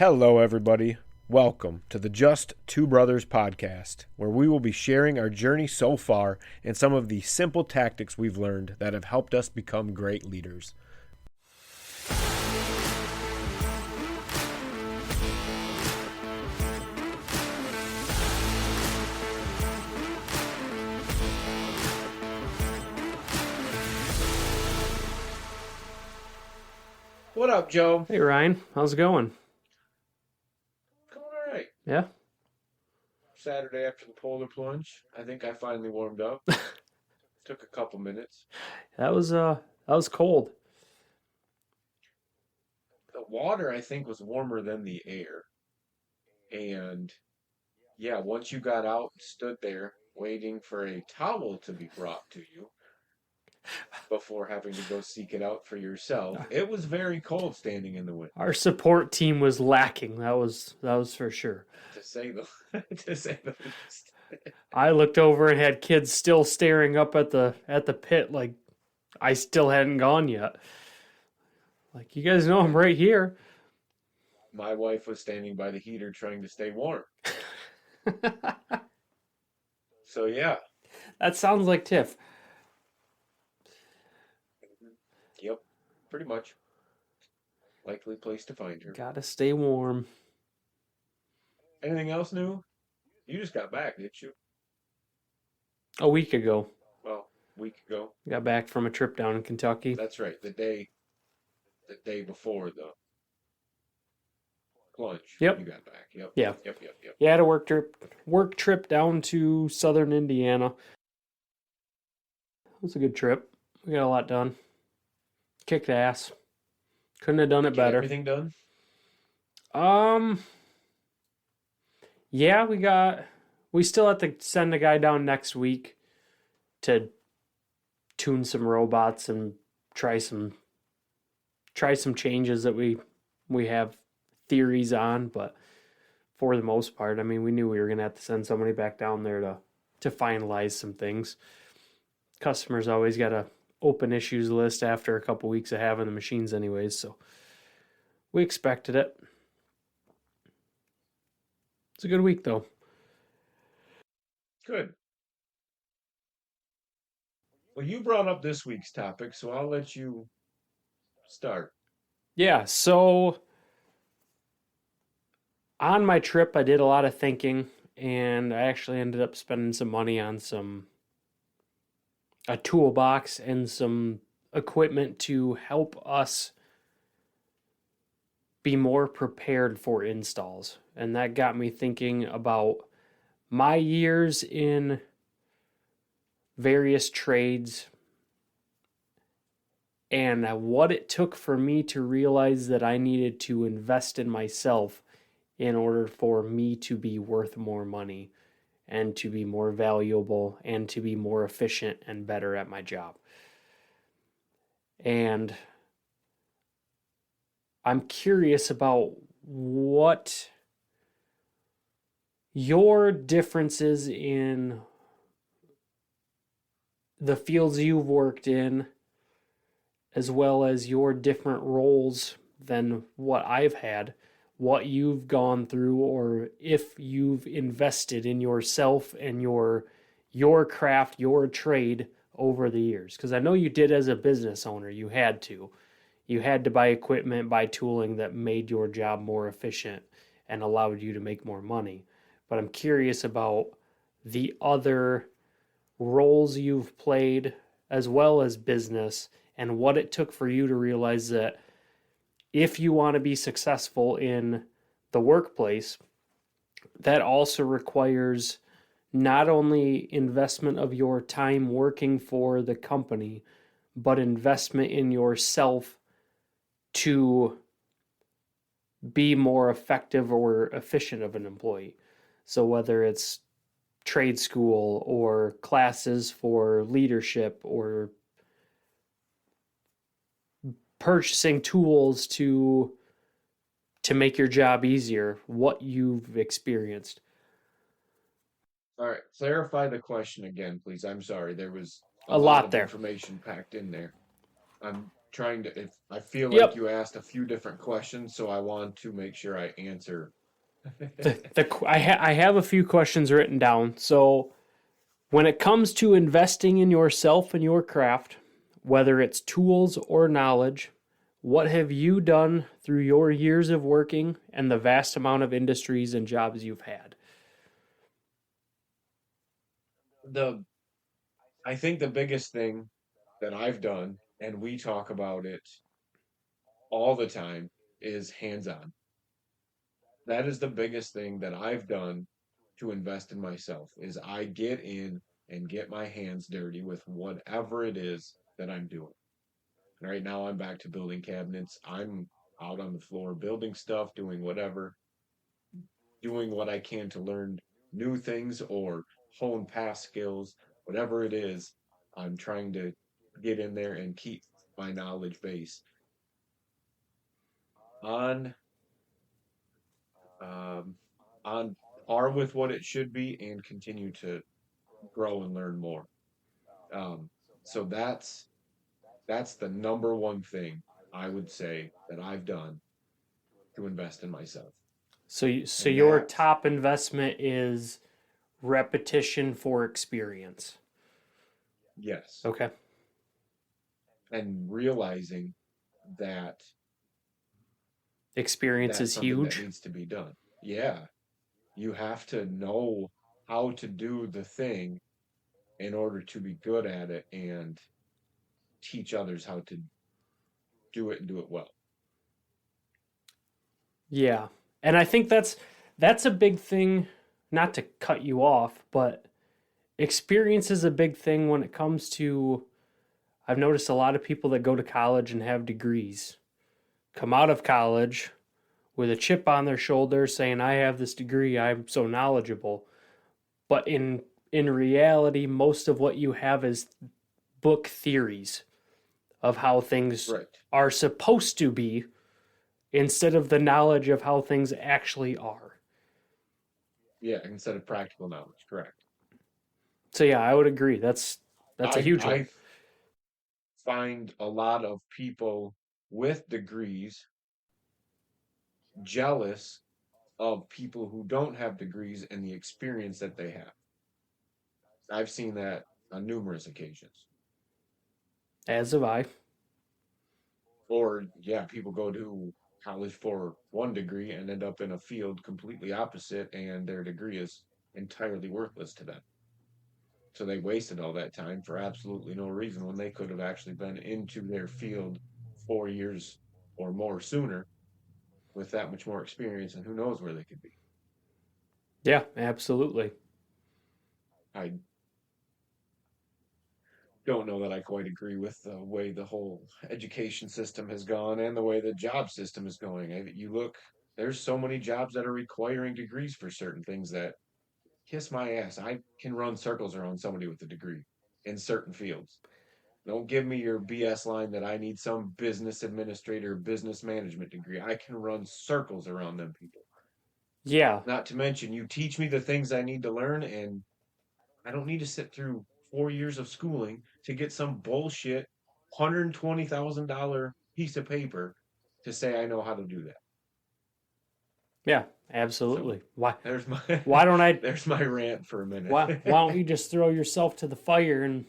Hello, everybody. Welcome to the Just Two Brothers podcast, where we will be sharing our journey so far and some of the simple tactics we've learned that have helped us become great leaders. What up, Joe? Hey, Ryan. How's it going? Going all right. Yeah? Saturday after the polar plunge, I think I finally warmed up. Took a couple minutes. That was cold. The water, I think, was warmer than the air. And yeah, once you got out and stood there waiting for a towel to be brought to you before having to go seek it out for yourself, it was very cold standing in the wind. Our support team was lacking. That was for sure. To say the least. I looked over and had kids still staring up at the pit like I still hadn't gone yet. Like, you guys know I'm right here. My wife was standing by the heater trying to stay warm. So yeah. That sounds like Tiff. Yep, pretty much. Likely place to find her. Gotta stay warm. Anything else new? You just got back, didn't you? A week ago. Well, a week ago. Got back from a trip down in Kentucky. That's right. The day before the plunge. Yep. You got back. Yep. Yeah. Yep. Yeah, I had a work trip down to southern Indiana. It was a good trip. We got a lot done. Kicked ass. Couldn't have done it better. Everything done? Yeah, we still have to send a guy down next week to tune some robots and try some changes that we have theories on, but for the most part, I mean, we knew we were gonna have to send somebody back down there to finalize some things. Customers always got a open issues list after a couple weeks of having the machines anyways, so we expected it. It's a good week though. Good. Well, you brought up this week's topic, so I'll let you start. Yeah, so on my trip, I did a lot of thinking, and I actually ended up spending some money on a toolbox and some equipment to help us be more prepared for installs. And that got me thinking about my years in various trades and what it took for me to realize that I needed to invest in myself in order for me to be worth more money and to be more valuable and to be more efficient and better at my job. And I'm curious about what your differences in the fields you've worked in, as well as your different roles than what I've had, what you've gone through, or if you've invested in yourself and your craft, your trade over the years. Because I know you did as a business owner. You had to buy equipment, buy tooling that made your job more efficient and allowed you to make more money. But I'm curious about the other roles you've played as well as business and what it took for you to realize that if you want to be successful in the workplace, that also requires not only investment of your time working for the company, but investment in yourself to be more effective or efficient of an employee. So whether it's trade school or classes for leadership or purchasing tools to make your job easier, what you've experienced. All right, clarify the question again, please. I'm sorry, there was a lot of there. Information packed in there. I'm trying to, if I feel like Yep. you asked a few different questions, so I want to make sure I answer. I have a few questions written down. So when it comes to investing in yourself and your craft, whether it's tools or knowledge, what have you done through your years of working and the vast amount of industries and jobs you've had? The I think the biggest thing that I've done, and we talk about it all the time, is hands-on. That is the biggest thing that I've done to invest in myself is I get in and get my hands dirty with whatever it is that I'm doing. Right now I'm back to building cabinets. I'm out on the floor building stuff, doing whatever, doing what I can to learn new things or hone past skills, whatever it is. I'm trying to get in there and keep my knowledge base on um, on par with what it should be and continue to grow and learn more. Um, so that's the number one thing I would say that I've done to invest in myself. So And your that, top investment is repetition for experience. yes, Okay. and realizing that Experience that's is something that huge. needs to be done. Yeah, you have to know how to do the thing in order to be good at it and teach others how to do it and do it well. Yeah. And I think that's a big thing, not to cut you off, but experience is a big thing when it comes to I've noticed a lot of people that go to college and have degrees come out of college with a chip on their shoulder saying I have this degree, I'm so knowledgeable. But in reality, most of what you have is book theories of how things Right. are supposed to be instead of the knowledge of how things actually are. Yeah, instead of practical knowledge. Correct. So yeah, I would agree. That's a huge one. I find a lot of people with degrees jealous of people who don't have degrees and the experience that they have. I've seen that on numerous occasions. As have I. Or, yeah, people go to college for one degree and end up in a field completely opposite, and their degree is entirely worthless to them. So they wasted all that time for absolutely no reason when they could have actually been into their field 4 years or more sooner with that much more experience, and who knows where they could be. Yeah, absolutely. I don't know that I quite agree with the way the whole education system has gone and the way the job system is going. You look, there's so many jobs that are requiring degrees for certain things that kiss my ass. I can run circles around somebody with a degree in certain fields. Don't give me your BS line that I need some business administrator, business management degree. I can run circles around them people. Yeah. Not to mention, you teach me the things I need to learn, and I don't need to sit through 4 years of schooling to get some bullshit $120,000 piece of paper to say I know how to do that. Yeah, So absolutely. Why there's my why don't I there's my rant for a why don't minute. you just throw yourself to the fire and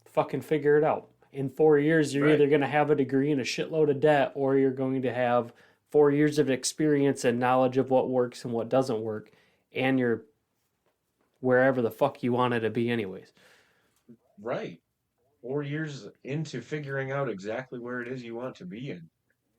fucking figure it out? In 4 years, you're Right. either going to have a degree and a shitload of debt, or you're going to have 4 years of experience and knowledge of what works and what doesn't work, and you're wherever the fuck you wanted to be, anyways. Right. 4 years into figuring out exactly where it is you want to be in.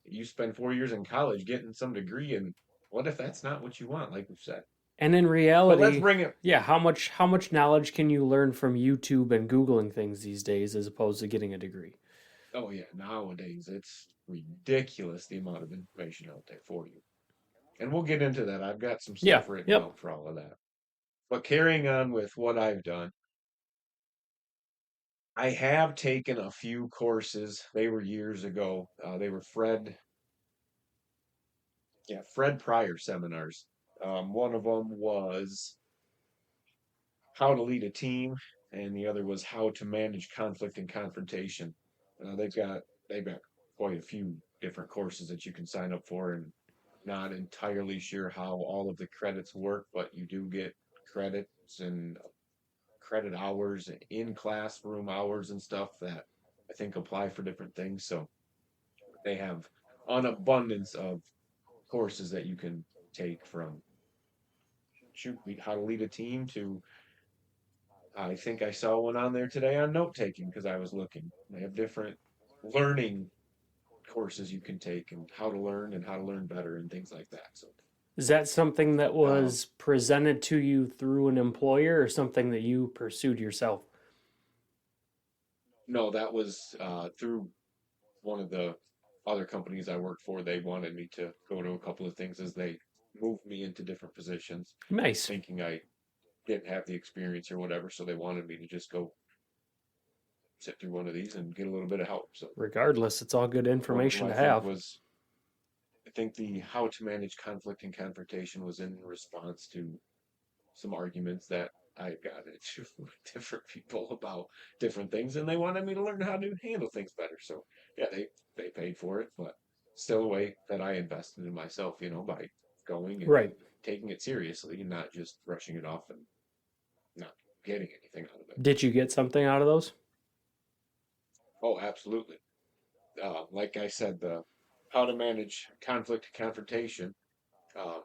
You spend 4 years in college getting some degree, and what if that's not what you want, like we've said? And in But let's reality, bring it. yeah, how much knowledge can you learn from YouTube and Googling things these days as opposed to getting a degree? Oh yeah, nowadays it's ridiculous the amount of information out there for you. And we'll get into that. I've got some Yeah, stuff written yep. out for all of that. But carrying on with what I've done, I have taken a few courses. They were years ago. They were Fred Pryor seminars. One of them was how to lead a team, and the other was how to manage conflict and confrontation. They've got quite a few different courses that you can sign up for, and not entirely sure how all of the credits work, but you do get credits and credit hours and in classroom hours and stuff that I think apply for different things. So they have an abundance of courses that you can take from shoot how to lead a team to I think I saw one on there today on note taking because I was looking. They have different learning courses you can take and how to learn better and things like that. So Is that something that um, was presented to you through an employer or something that you pursued yourself? no, that was through one of the other companies I worked for. They wanted me to go to a couple of things as they moved me into different positions, Nice. thinking I didn't have the experience or whatever. So they wanted me to just go sit through one of these and get a little bit of help. So Regardless, it's all good one of them information I to think have. was I think the how to manage conflict and confrontation was in response to some arguments that I got into with different people about different things, and they wanted me to learn how to handle things better. So yeah, they paid for it, but still a way that I invested in myself, by going and Right. taking it seriously and not just brushing it off and not getting anything out of it. Did you get something out of those? Oh, absolutely. Like I said, the how to manage conflict and confrontation. Uh,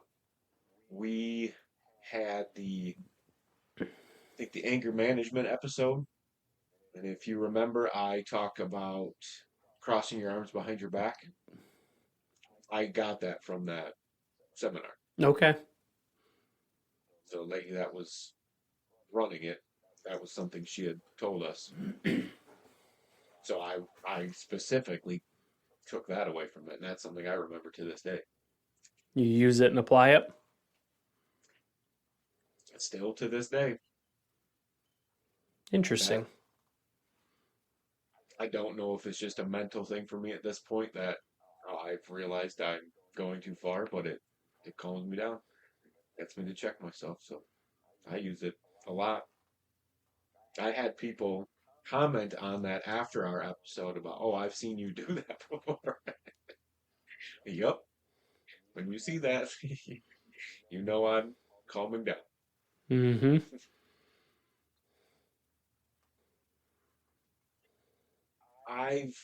we had I think the anger management episode. And if you remember, I talk about crossing your arms behind your back. I got that from that seminar. Okay. The lady that was running it, that was something she had told us. So I specifically took that away from it, and that's something I remember to this day. You use it and apply it? Still to this day, Interesting. that I don't know if it's just a mental thing for me at this point that I've realized I'm going too far, but it calms me down, gets me to check myself. So I use it a lot. I had people comment on that after our episode about, oh, I've seen you do that before. Yep. When you see that, you know I'm calming down. Mm-hmm. I've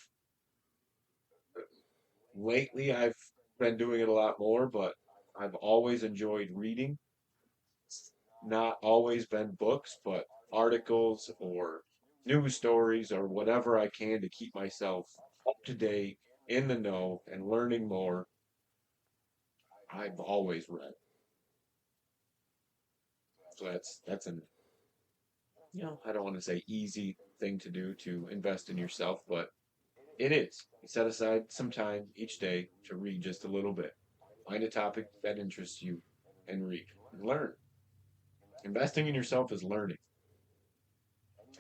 I've been doing it a lot more, but I've always enjoyed reading. It's not always been books, but articles or news stories or whatever I can to keep myself up to date, in the know, and learning more. I've always read. So that's an I don't want to say easy thing to do to invest in yourself, but it is. You set aside some time each day to read just a little bit. Find a topic that interests you and read and learn. Investing in yourself is learning.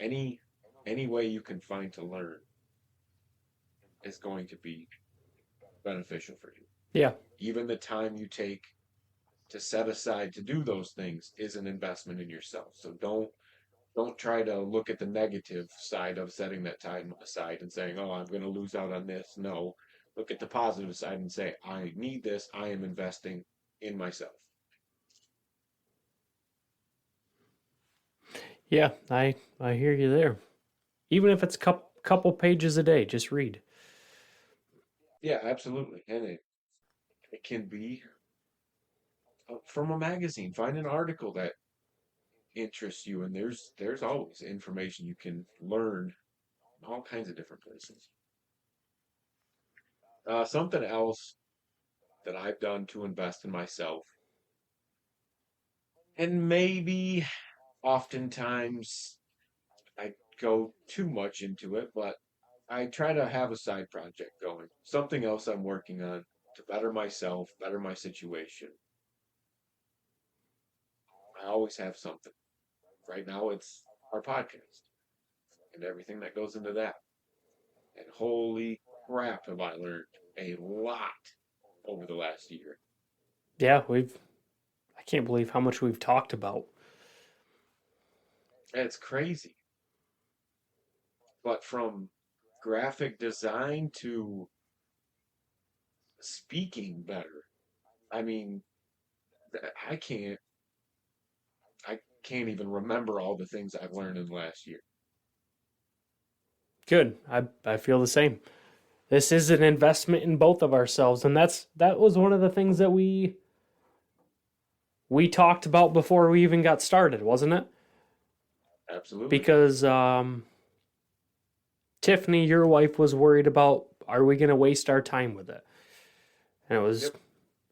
Any any way you can find to learn is going to be beneficial for you. Yeah. Even the time you take to set aside to do those things is an investment in yourself. So don't try to look at the negative side of setting that time aside and saying, "Oh, I'm going to lose out on this." No, look at the positive side and say, "I need this. I am investing in myself." Yeah, I hear you there. Even if it's couple pages a day, just read. Yeah, absolutely. And it can be from a magazine. Find an article that interests you, and there's always information you can learn in all kinds of different places. Something else that I've done to invest in myself, and maybe oftentimes I go too much into it, but I try to have a side project going, something else I'm working on to better myself, better my situation. I always have something. Right now, it's our podcast and everything that goes into that. And holy crap, have I learned a lot over the last year. Yeah, I can't believe how much we've talked about. It's crazy. But from graphic design to speaking better. I mean, I can't I can't even remember all the things I've learned in the last year. Good. I feel the same. This is an investment in both of ourselves, and that was one of the things that we talked about before we even got started, wasn't it? Absolutely. Because Tiffany, your wife, was worried about, are we going to waste our time with it? And it was, Yep.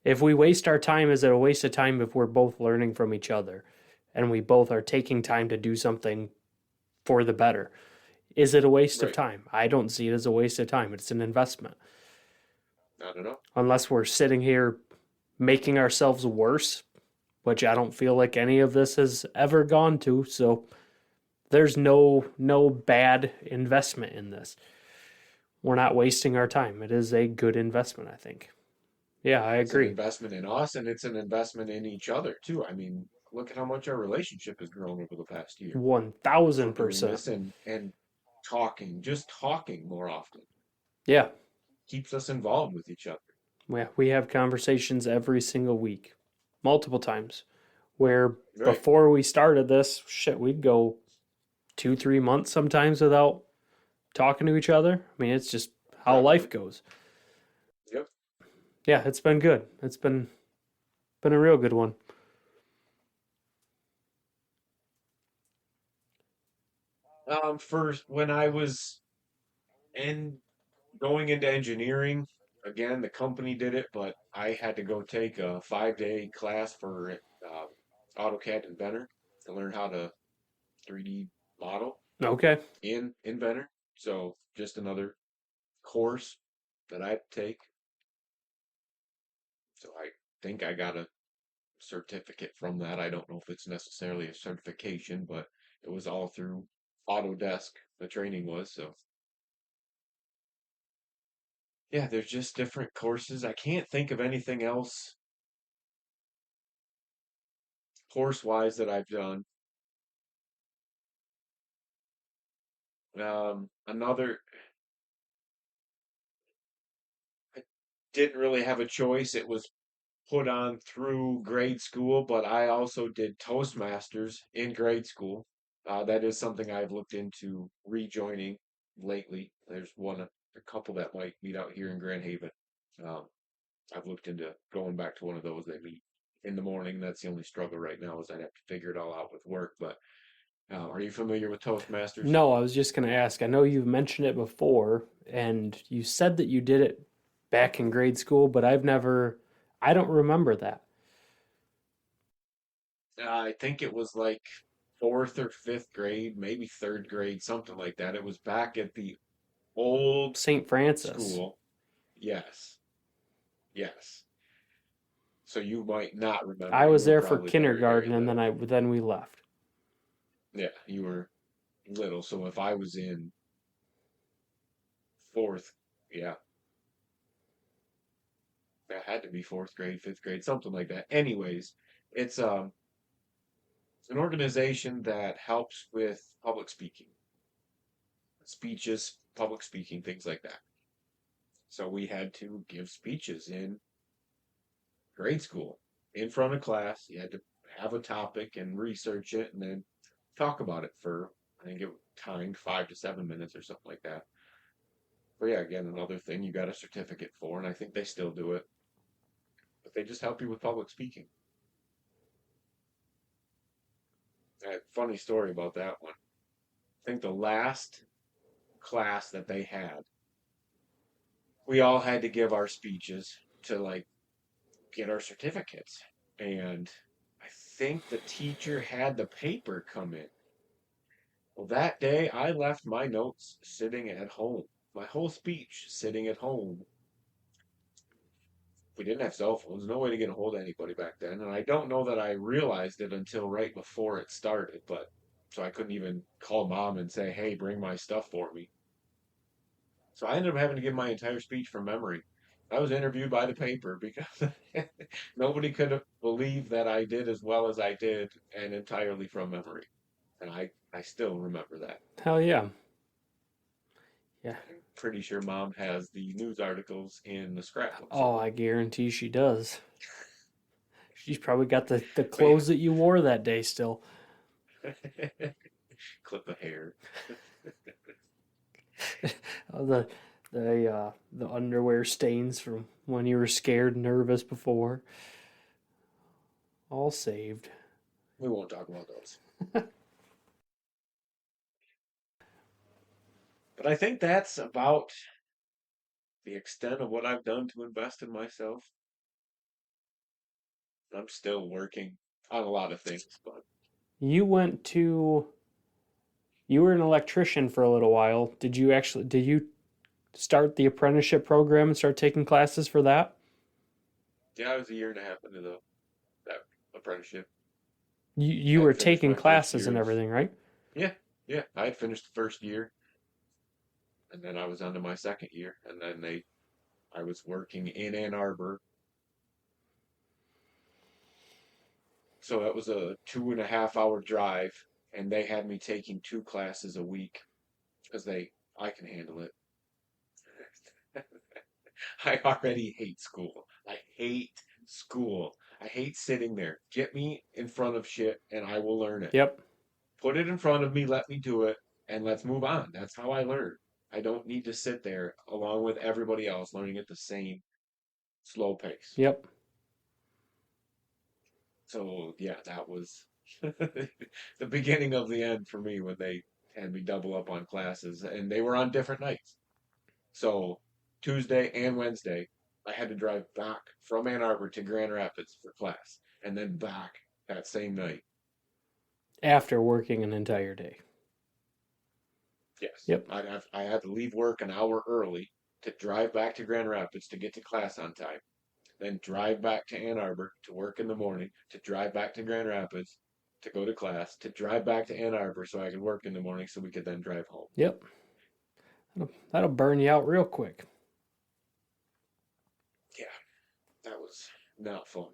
if we waste our time, is it a waste of time if we're both learning from each other and we both are taking time to do something for the better? Is it a waste of Right. time? I don't see it as a waste of time. It's an investment. Not at all. Unless we're sitting here making ourselves worse, which I don't feel like any of this has ever gone to. So there's no bad investment in this. We're not wasting our time. It is a good investment, I think. Yeah, I It's an agree. investment in us and it's an investment in each other too. I mean, look at how much our relationship has grown over the past year from doing 1000%. this and talking, just talking more often. Yeah. Keeps us involved with each other. Yeah, we have conversations every single week, multiple times. Where Right. before we started this, shit, we'd go 2, 3 months sometimes without talking to each other. I mean, it's just how life Probably. goes. Yep. Yeah, it's been good. It's been a real good one. First, when I was in going into engineering, again, the company did it, but I had to go take a 5-day class for AutoCAD Inventor to learn how to 3D model Okay. in Inventor. So just another course that I had to take. So I think I got a certificate from that. I don't know if it's necessarily a certification, but it was all through Autodesk, the training was. So yeah, there's just different courses. I can't think of anything else course wise that I've done. Another, I didn't really have a choice. It was put on through grade school, but I also did Toastmasters in grade school. That is something I've looked into rejoining lately. There's a couple that might meet out here in Grand Haven. Um, I've looked into going back to one of those. They meet in the morning. That's the only struggle right now is I'd have to figure it all out with work. But are you familiar with Toastmasters? No, I was just going to ask. I know you've mentioned it before, and you said that you did it back in grade school, but I don't remember that. I think it was like fourth or fifth grade, maybe third grade, something like that. It was back at the old St. Francis. school. Yes, yes. So you might not remember. I You was were there for probably very, very kindergarten, and little. then we left. Yeah, you were little. So if I was in fourth, yeah, that had to be fourth grade, fifth grade, something like that. Anyways, it's an organization that helps with public speaking, speeches, public speaking, things like that. So we had to give speeches in grade school in front of class. You had to have a topic and research it and then talk about it for, I think it was timed 5 to 7 minutes or something like that. But yeah, again, another thing you got a certificate for, and I think they still do it, but they just help you with public speaking. Funny story about that one. I think the last class that they had, we all had to give our speeches to like get our certificates. And I think the teacher had the paper come in. Well, that day I left my notes sitting at home, my whole speech sitting at home. We didn't have cell phones, no way to get a hold of anybody back then. And I don't know that I realized it until right before it started, but so I couldn't even call mom and say, hey, bring my stuff for me. So I ended up having to give my entire speech from memory. I was interviewed by the paper because nobody could have believed that I did as well as I did and entirely from memory. And I still remember that. Hell yeah. Yeah. pretty sure Mom has the news articles in the scrapbook Oh, somewhere. I guarantee she does. She's probably got the But clothes that you wore that day still. yeah, clip of hair. the the underwear stains from when you were scared and nervous before. All saved. We won't talk about those. But I think that's about the extent of what I've done to invest in myself. I'm still working on a lot of things, but You went to you were an electrician for a little while. Did you start the apprenticeship program and start taking classes for that? yeah, I was a year and a half into the that apprenticeship. You were I'd finished taking my first classes year and of everything, right? yeah, yeah. I had finished the first year, and then I was on to my second year, and then I was working in Ann Arbor, so that was a 2.5 hour drive, and they had me taking two classes a week because I can handle it. I already hate school. I hate school. I hate sitting there. Get me in front of shit and I will learn it. Yep. Put it in front of me, let me do it, and let's move on. That's how I learn. I don't need to sit there along with everybody else learning at the same slow pace. Yep. So, yeah, that was the beginning of the end for me when they had me double up on classes, and they were on different nights. So Tuesday and Wednesday, I had to drive back from Ann Arbor to Grand Rapids for class, and then back that same night. After working an entire day. Yes, Yep. I had to leave work an hour early to drive back to Grand Rapids to get to class on time, then drive back to Ann Arbor to work in the morning, to drive back to Grand Rapids to go to class, to drive back to Ann Arbor so I could work in the morning so we could then drive home. Yep. That'll burn you out real quick. Yeah, that was not fun.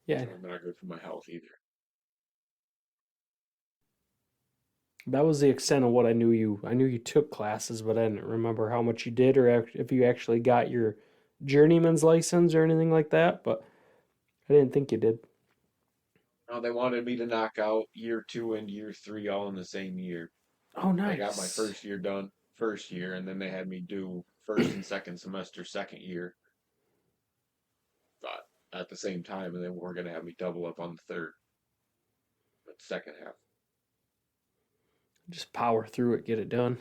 Yeah. Not good for my health either. That was the extent of what I knew you. I knew you took classes, but I didn't remember how much you did or if you actually got your journeyman's license or anything like that. But I didn't think you did. They wanted me to knock out year two and year three all in the same year. Oh, I got my nice. first year done first year, and then they had me do first and second semester second year, but at the same time, and then we're gonna have me double up on the third, but second half. Just power through it, get it done.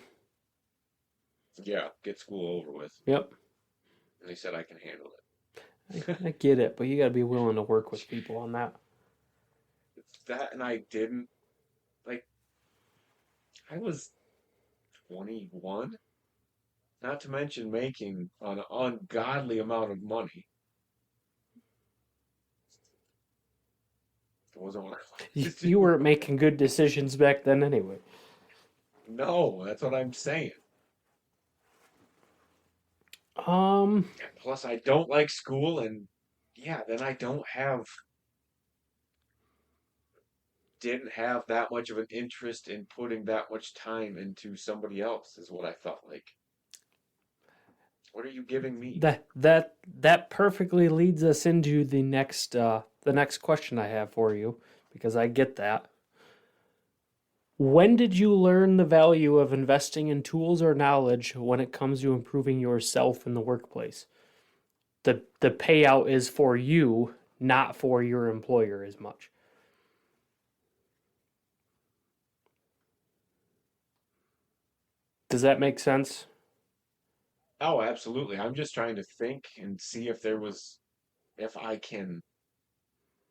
Yeah, get school over with. Yep. And they said I can handle I get it, but you got to be willing to work with people on that. that, and I didn't like. I was 21, not to mention making an ungodly amount of money. It wasn't what I wanted to You do. weren't making good decisions back then anyway. No, that's what I'm saying. Um, Plus, I don't like school, and yeah, then I didn't have that much of an interest in putting that much time into somebody else, is what I felt like. What are you giving me? that perfectly leads us into the next question I have for you because I get that. When did you learn the value of investing in tools or knowledge when it comes to improving yourself in the workplace? The payout is for you, not for your employer as much. Does that make sense? Oh, absolutely. I'm just trying to think and see if I can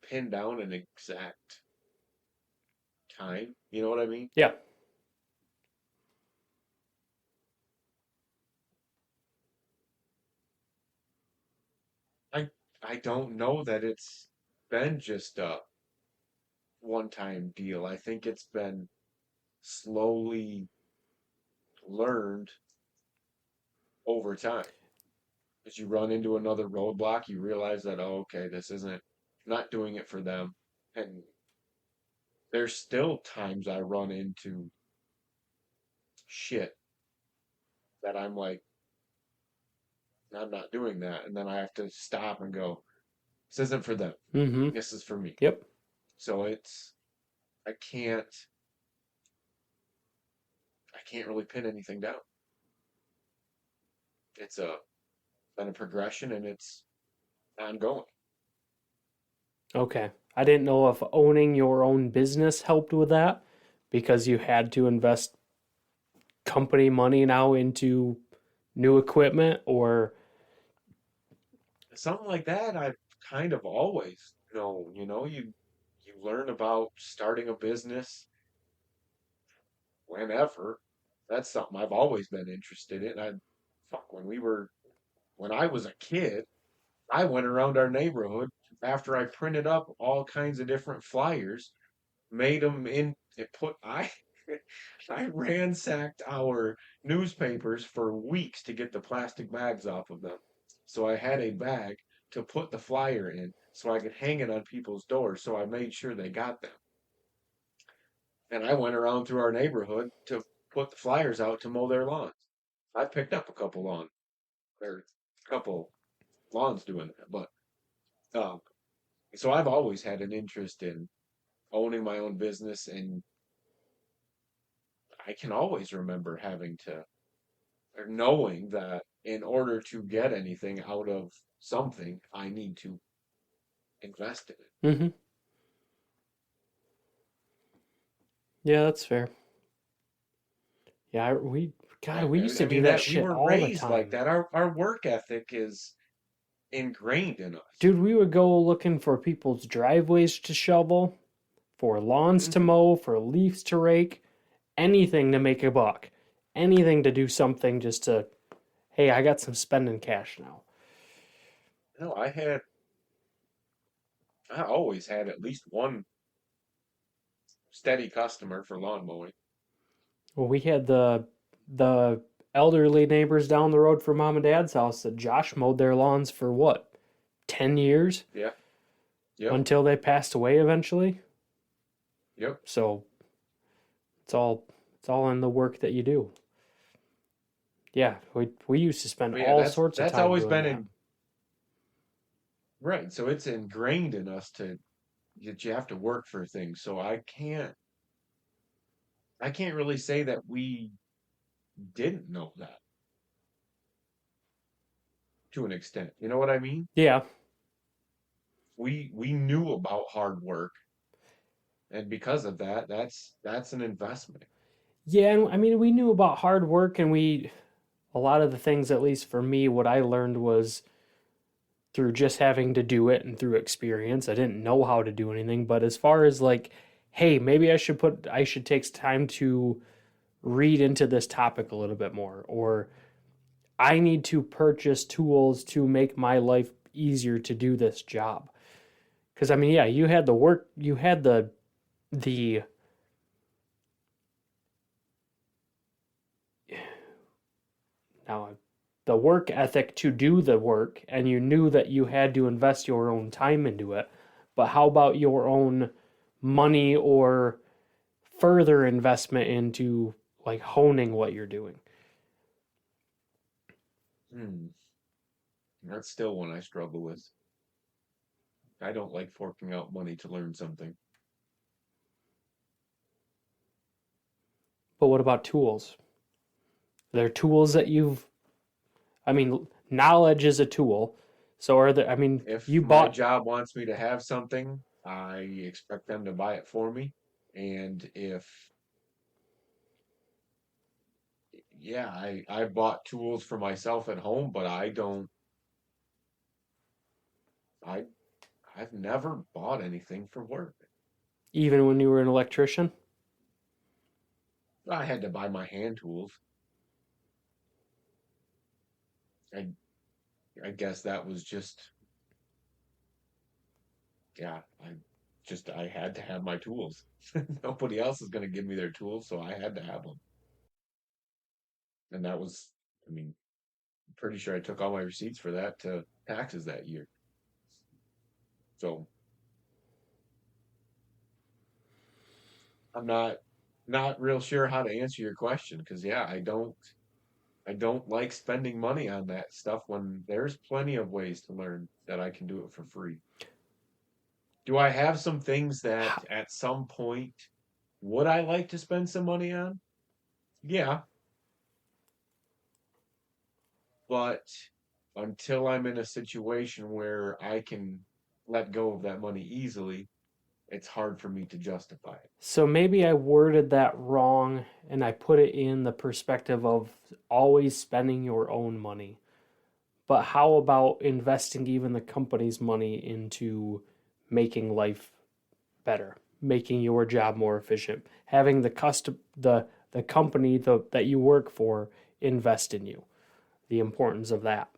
pin down an exact time. You know what I mean? Yeah. I I don't know that it's been just a one-time deal. I think it's been slowly learned over time. As you run into another roadblock, you realize that, oh, okay, this isn't not doing it for them. And there's still times I run into shit that I'm like, I'm not doing that. And then I have to stop and go, this isn't for them. Mm-hmm. This is for me. Yep. So I can't, I can't really pin anything down. It's been a progression and it's ongoing. Okay. I didn't know if owning your own business helped with that because you had to invest company money now into new equipment or Something like that, I've kind of always known, you learn about starting a business whenever. That's something I've always been interested in. Fuck, when I was a kid, I went around our neighborhood after I printed up all kinds of different flyers, made them in, it put, I ransacked our newspapers for weeks to get the plastic bags off of them. So I had a bag to put the flyer in so I could hang it on people's doors. So I made sure they got them. And I went around through our neighborhood to put the flyers out to mow their lawns. I picked up a couple or a couple lawns doing that. But um, so I've always had an interest in owning my own business, and I can always remember having to or knowing that in order to get anything out of something, I need to invest in it. mm-hmm. Yeah, that's fair. Yeah, we used to I do mean that that we shit were all the raised like time. that. Our work ethic is ingrained in us. Dude, we would go looking for people's driveways to shovel, for lawns to Hmm. mow, for leaves to rake, anything to make a buck. Anything to do something just to, hey, I got some spending cash now. No, I always had at least one steady customer for lawn mowing. Well, we had the elderly neighbors down the road from mom and dad's house that Josh mowed their lawns for what, 10 years Yeah. Yep. until they passed away eventually. Yep. So it's all it's all in the work that you do. Yeah, we used to spend But yeah, all sorts of that's time always doing been that. in right. So it's ingrained in us to that you have to work for things. So I can't really say that we didn't know that to an extent. You know what I mean? Yeah. We knew about hard work, and because of that, that's an investment. Yeah, and I mean we knew about hard work and we a lot of the things at least for me what I learned was through just having to do it and through experience. I didn't know how to do anything, but as far as like hey, maybe I should take time to read into this topic a little bit more or I need to purchase tools to make my life easier to do this job. Cuz I mean, yeah, you had the work, you had the now the work ethic to do the work and you knew that you had to invest your own time into it. But how about your own money or further investment into like honing what you're doing? Hmm. That's still one I struggle with. I don't like forking out money to learn something. But what about tools? There are tools that I mean, knowledge is a tool. So are there, I mean, If you my bought, job wants me to have something, I expect them to buy it for me. And if, yeah, I bought tools for myself at home, but I, I've never bought anything for work. even when you were an electrician? I had to buy my hand tools. I, I guess that was just, yeah, I had to have my tools. Nobody else is going to give me their tools, so I had to have them. And that was, I mean, pretty sure I took all my receipts for that to taxes that year. So I'm not real sure how to answer your question because yeah, I don't. I don't like spending money on that stuff when there's plenty of ways to learn that I can do it for free. Do I have some things that at some point would I like to spend some money on? Yeah, but until I'm in a situation where I can let go of that money easily, it's hard for me to justify it. So maybe I worded that wrong and I put it in the perspective of always spending your own money. But how about investing even the company's money into making life better, making your job more efficient, having the company that you work for invest in you, the importance of that.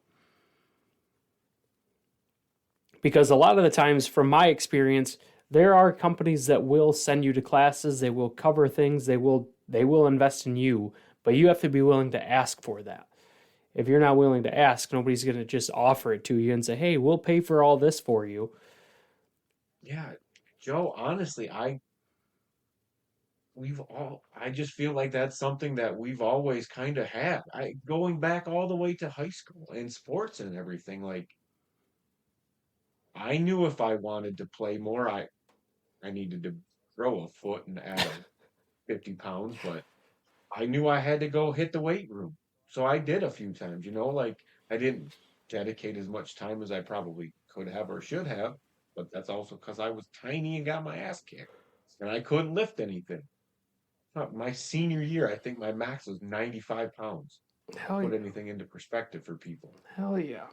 Because a lot of the times, from my experience, there are companies that will send you to classes, they will cover things, they will invest in you, but you have to be willing to ask for that. If you're not willing to ask, nobody's going to just offer it to you and say, "Hey, we'll pay for all this for you." Yeah, Joe, honestly, I just feel like that's something that we've always kind of had. I going back all the way to high school and sports and everything, like I knew if I wanted to play more, I needed to grow a foot and add a 50 pounds, but I knew I had to go hit the weight room. So I did a few times, like I didn't dedicate as much time as I probably could have or should have, but that's also because I was tiny and got my ass kicked and I couldn't lift anything. My senior year, I think my max was 95 pounds to Hell put yeah. anything into perspective for people. Hell yeah.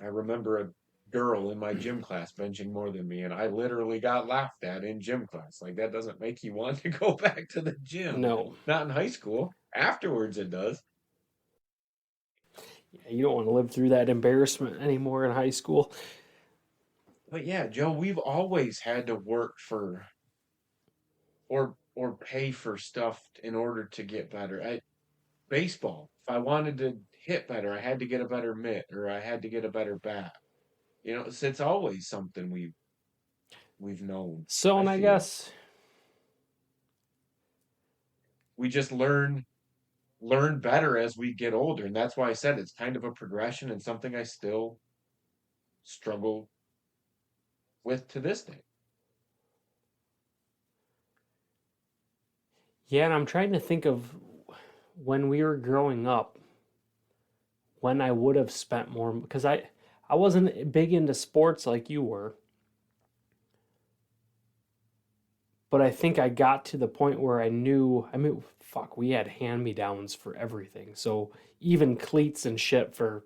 I remember a girl in my gym class benching more than me, and I literally got laughed at in gym class. Like, that doesn't make you want to go back to the gym. No. Not in high school. Afterwards, it does. Yeah, you don't want to live through that embarrassment anymore in high school. But yeah, Joe, we've always had to work for or pay for stuff in order to get better. Baseball, if I wanted to hit better, I had to get a better mitt or I had to get a better bat. It's always something we've known. So, I and I feel guess, we just learn better as we get older, and that's why I said it's kind of a progression and something I still struggle with to this day. yeah, and I'm trying to think of when we were growing up, when I would have spent more, because I wasn't big into sports like you were, but I think I got to the point where I knew, I mean, fuck, we had hand me downs for everything. So even cleats and shit for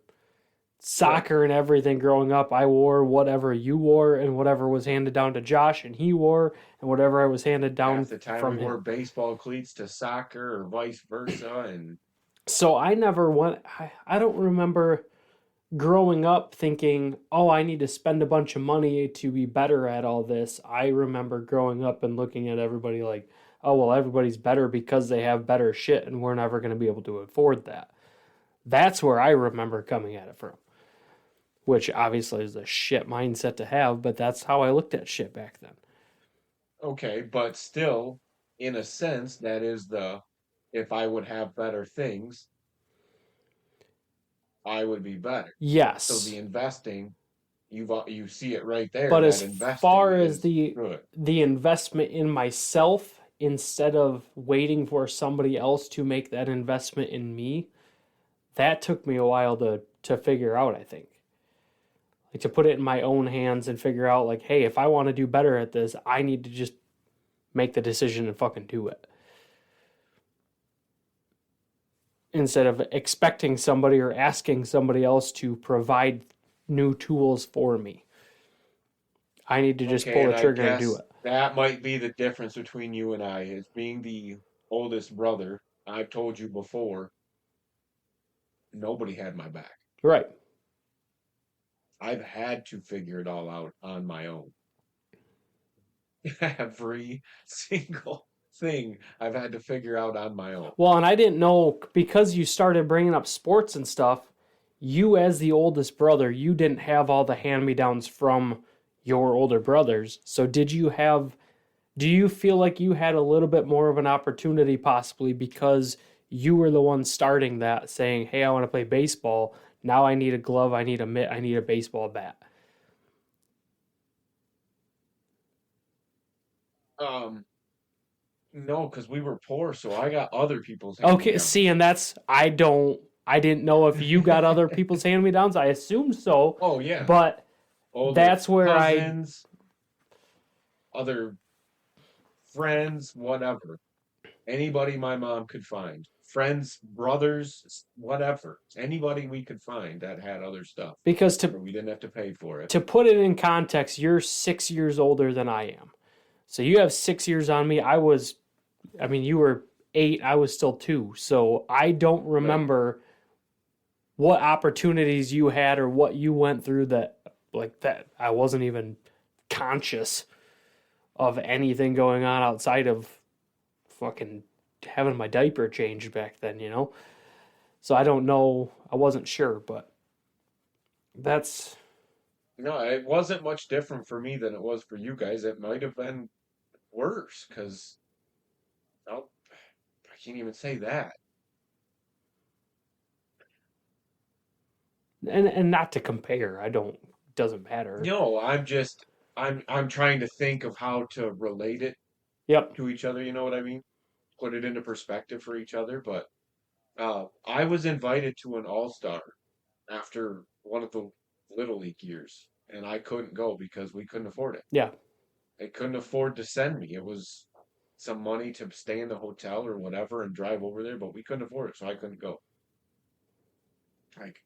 Right. soccer and everything growing up, I wore whatever you wore and whatever was handed down to Josh and he wore and whatever I was handed Half down the time we from wore him. baseball cleats to soccer or vice versa, and So I never went, I don't remember growing up thinking, oh, I need to spend a bunch of money to be better at all this. I remember growing up and looking at everybody like, oh, well, everybody's better because they have better shit and we're never going to be able to afford that. That's where I remember coming at it from, which obviously is a shit mindset to have, but that's how I looked at shit back then. okay, but still, in a sense, that is the if I would have better things, I would be better. So the Yes, investing, you see it right there, but that as investing far as is the good. the investment in myself instead of waiting for somebody else to make that investment in me, that took me a while to figure out, I think. Like to put it in my own hands and figure out like, hey, if I want to do better at this, I need to just make the decision and fucking do it. Instead of expecting somebody or asking somebody else to provide new tools for me. I need to just Okay, pull the and I trigger and do guess it. that might be the difference between you and I, is being the oldest brother. I've told you before, nobody had my back. Right. I've had to figure it all out on my own. Every single thing I've had to figure out on my own. Well, and I didn't know because you started bringing up sports and stuff, you as the oldest brother, you didn't have all the hand-me-downs from your older brothers. So do you feel like you had a little bit more of an opportunity possibly because You were the one starting that, saying, "Hey, I want to play baseball. Now I need a glove, I need a mitt, I need a baseball bat." Um, no, because we were poor, so I got other people's Okay, see, hand-me-downs. and that's I didn't know if you got other people's hand-me-downs. I assumed so, Oh yeah, but older that's where I cousins, other friends, whatever. Anybody my mom could find. Friends, brothers, whatever. Anybody we could find that had other stuff because where we didn't have to pay for it. to put it in context, you're 6 years older than I am. So you have 6 years on me. I mean, you were 8, I was still 2. So I don't Right. remember what opportunities you had or what you went through that, like, that I wasn't even conscious of anything going on outside of fucking having my diaper changed back then, you know? So I don't know. I wasn't sure, but that's No, it wasn't much different for me than it was for you guys. It might have been worse because oh, I can't even say that. and not to compare. I don't doesn't matter. No, I'm trying to think of how to relate it Yep. to each other, you know what I mean? Put it into perspective for each other, but I was invited to an all-star after one of the Little League years, and I couldn't go because we couldn't afford it. Yeah. They couldn't afford to send me. It was some money to stay in the hotel or whatever and drive over there, but we couldn't afford it, so I couldn't go. Like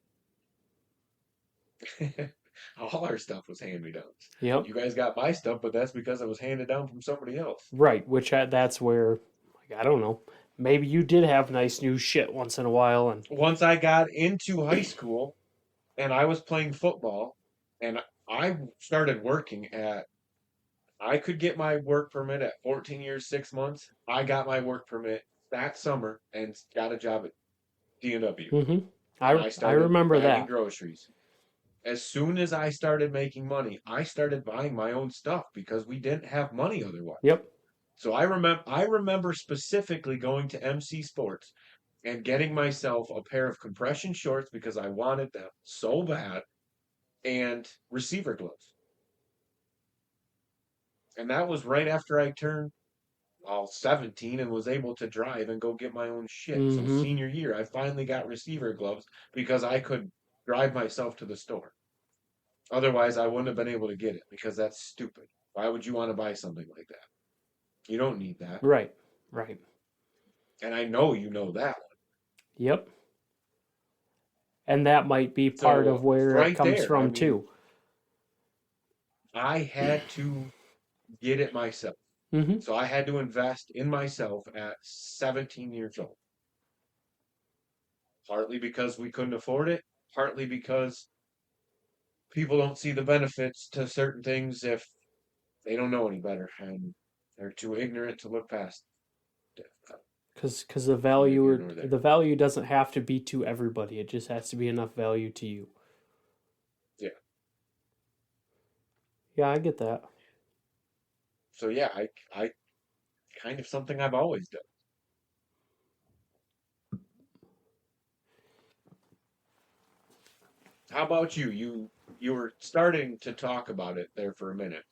all our stuff was hand-me-downs. Yep. You guys got my stuff, but that's because it was handed down from somebody else. Right. That's where, like, I don't know. Maybe you did have nice new shit once in a while, and Once I got into high school and I was playing football and I started working at I could get my work permit at 14 years, 6 months. I got my work permit that summer and got a job at D&W. mm-hmm. And I I started remember bagging that. groceries. As soon as I started making money, I started buying my own stuff because we didn't have money otherwise. Yep. So I remember specifically going to MC Sports and getting myself a pair of compression shorts because I wanted them so bad and receiver gloves. And that was right after I turned 17 and was able to drive and go get my own shit. So Mm-hmm. senior year, I finally got receiver gloves because I could drive myself to the store. Otherwise, I wouldn't have been able to get it because that's stupid. Why would you want to buy something like that? You don't need that. Right. Right. And I know you know that. Yep. And that might be part of So where it right comes there, I from mean, too. I had to get it myself. Mm-hmm. So I had to invest in myself at 17 years old. Partly because we couldn't afford it, partly because people don't see the benefits to certain things if they don't know any better and they're too ignorant to look past it. Because Neither here nor there. the value doesn't have to be to everybody. It just has to be enough value to you. Yeah. Yeah, I get that. So yeah, I kind of something I've always done. How about you? You were starting to talk about it there for a minute.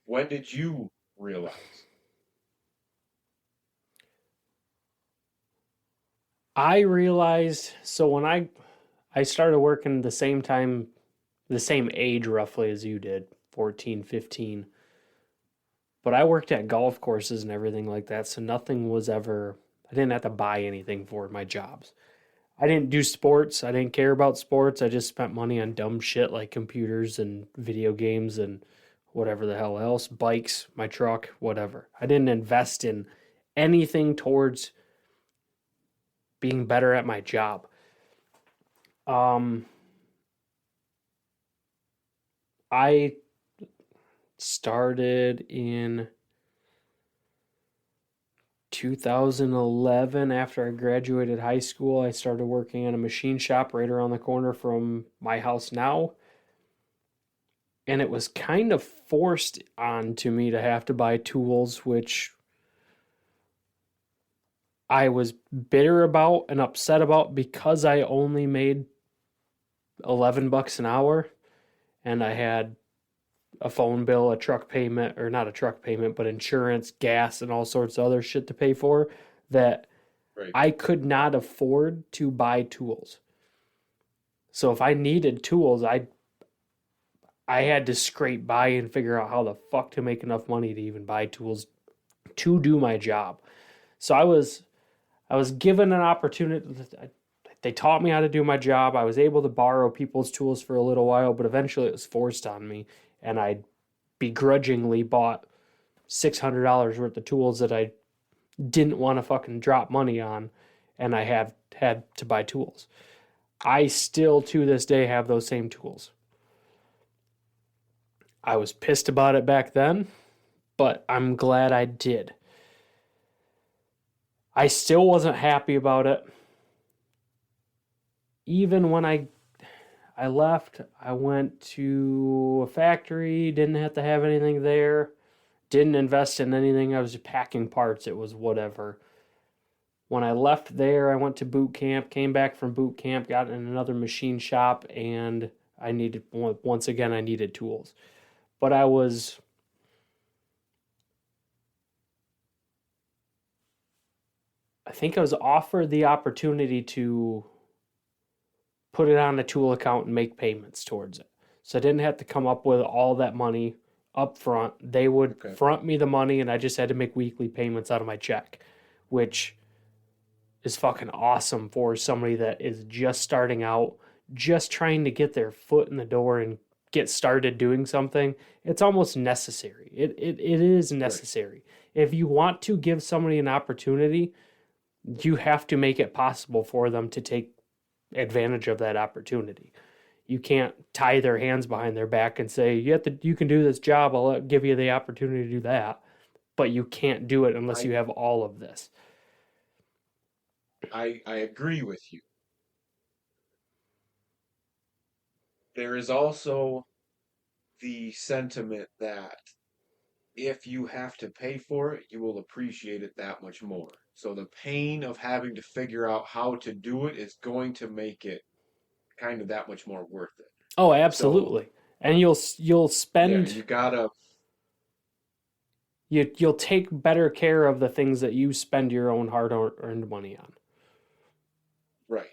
When did you realize? I realized so when I started working the same time, the same age roughly as you did, 14, 15. But I worked at golf courses and everything like that, so nothing was ever I didn't have to buy anything for my jobs. I didn't do sports. I didn't care about sports. I just spent money on dumb shit like computers and video games and whatever the hell else, bikes, my truck, whatever. I didn't invest in anything towards being better at my job. Um, I started in 2011 after I graduated high school. I started working in a machine shop right around the corner from my house now. And it was kind of forced onto me to have to buy tools, which I was bitter about and upset about because I only made $11 an hour and I had a phone bill, a truck payment, or not a truck payment, but insurance, gas, and all sorts of other shit to pay for, that Right. I could not afford to buy tools. So if I needed tools, I had to scrape by and figure out how the fuck to make enough money to even buy tools to do my job. So I was given an opportunity. They taught me how to do my job. I was able to borrow people's tools for a little while, but eventually it was forced on me, and I begrudgingly bought $600 worth of tools that I didn't want to fucking drop money on, and I have had to buy tools. I still to this day have those same tools. I was pissed about it back then, but I'm glad I did. I still wasn't happy about it. Even when I left, I went to a factory, didn't have to have anything there, didn't invest in anything. I was just packing parts, it was whatever. When I left there, I went to boot camp, came back from boot camp, got in another machine shop, and once again, I needed tools. But I think I was offered the opportunity to put it on a tool account and make payments towards it. So I didn't have to come up with all that money up front. They would Okay. front me the money and I just had to make weekly payments out of my check, which is fucking awesome for somebody that is just starting out, just trying to get their foot in the door and get started doing something. It's almost necessary. It is Right. necessary. If you want to give somebody an opportunity, you have to make it possible for them to take advantage of that opportunity. You can't tie their hands behind their back and say, you can do this job, I'll give you the opportunity to do that. But you can't do it unless I you have all of this. I agree with you. There is also the sentiment that if you have to pay for it, you will appreciate it that much more. So the pain of having to figure out how to do it is going to make it kind of that much more worth it. Oh, So absolutely. And you'll yeah, spend you gotta, you'll take better care of the things that you spend your own hard earned money on. right.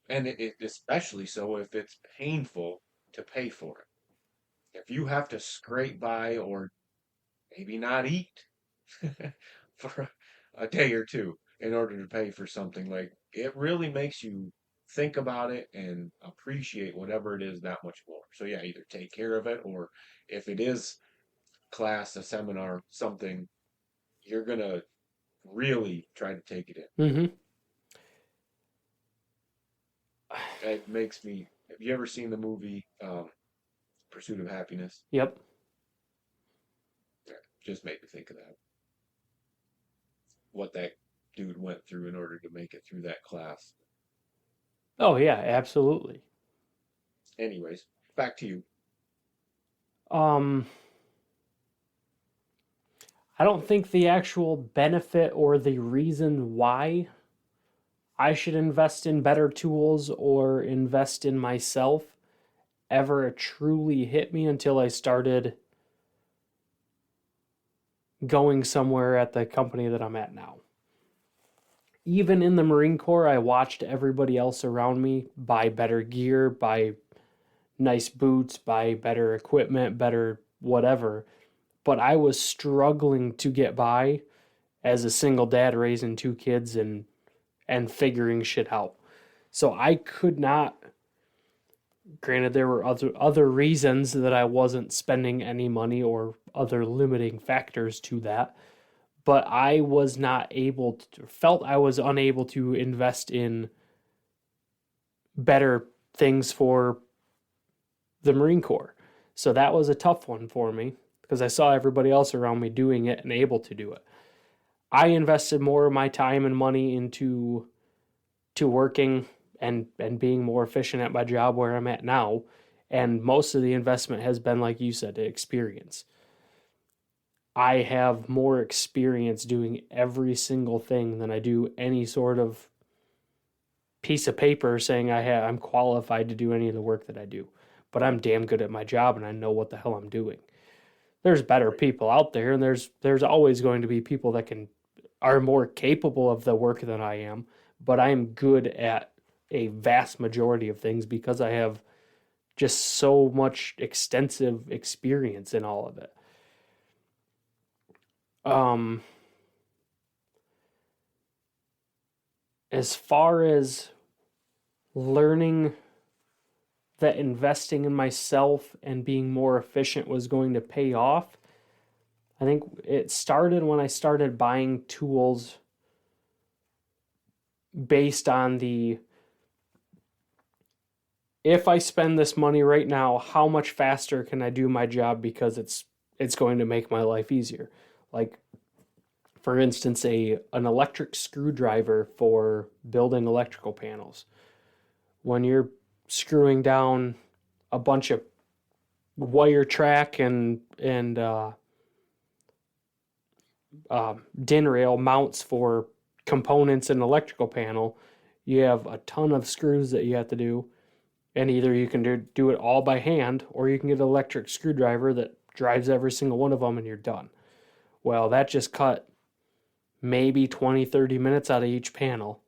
And it especially so if it's painful to pay for it. If you have to scrape by or maybe not eat for a day or two in order to pay for something, like it really makes you think about it and appreciate whatever it is that much more. So yeah, either take care of it, or if it is class, a seminar, something, you're gonna really try to take it in. Mm-hmm. It makes me. Have you ever seen the movie Pursuit of Happiness? Yep. Yeah, just made me think of that. What that dude went through in order to make it through that class. Oh yeah, absolutely. Anyways, back to you. Um, I don't think the actual benefit or the reason why I should invest in better tools or invest in myself ever truly hit me until I started going somewhere at the company that I'm at now. Even in the Marine Corps, I watched everybody else around me buy better gear, buy nice boots, buy better equipment, better whatever. But I was struggling to get by as a single dad raising two kids and figuring shit out. So I could not. Granted, there were other reasons that I wasn't spending any money or other limiting factors to that, but I was not able to, felt I was unable to invest in better things for the Marine Corps. So that was a tough one for me because I saw everybody else around me doing it and able to do it. I invested more of my time and money into to working and being more efficient at my job where I'm at now. And most of the investment has been, like you said, experience. I have more experience doing every single thing than I do any sort of piece of paper saying I'm qualified to do any of the work that I do. But I'm damn good at my job and I know what the hell I'm doing. There's better Right. people out there, and there's always going to be people that can are more capable of the work than I am, but I'm good at a vast majority of things because I have just so much extensive experience in all of it. Um, as far as learning that investing in myself and being more efficient was going to pay off, I think it started when I started buying tools based on the if I spend this money right now, how much faster can I do my job because it's going to make my life easier. Like for instance, a an electric screwdriver for building electrical panels. When you're screwing down a bunch of wire track and DIN rail mounts for components in an electrical panel, you have a ton of screws that you have to do. And either you can do it all by hand or you can get an electric screwdriver that drives every single one of them and you're done. Well, that just cut maybe 20, 30 minutes out of each panel,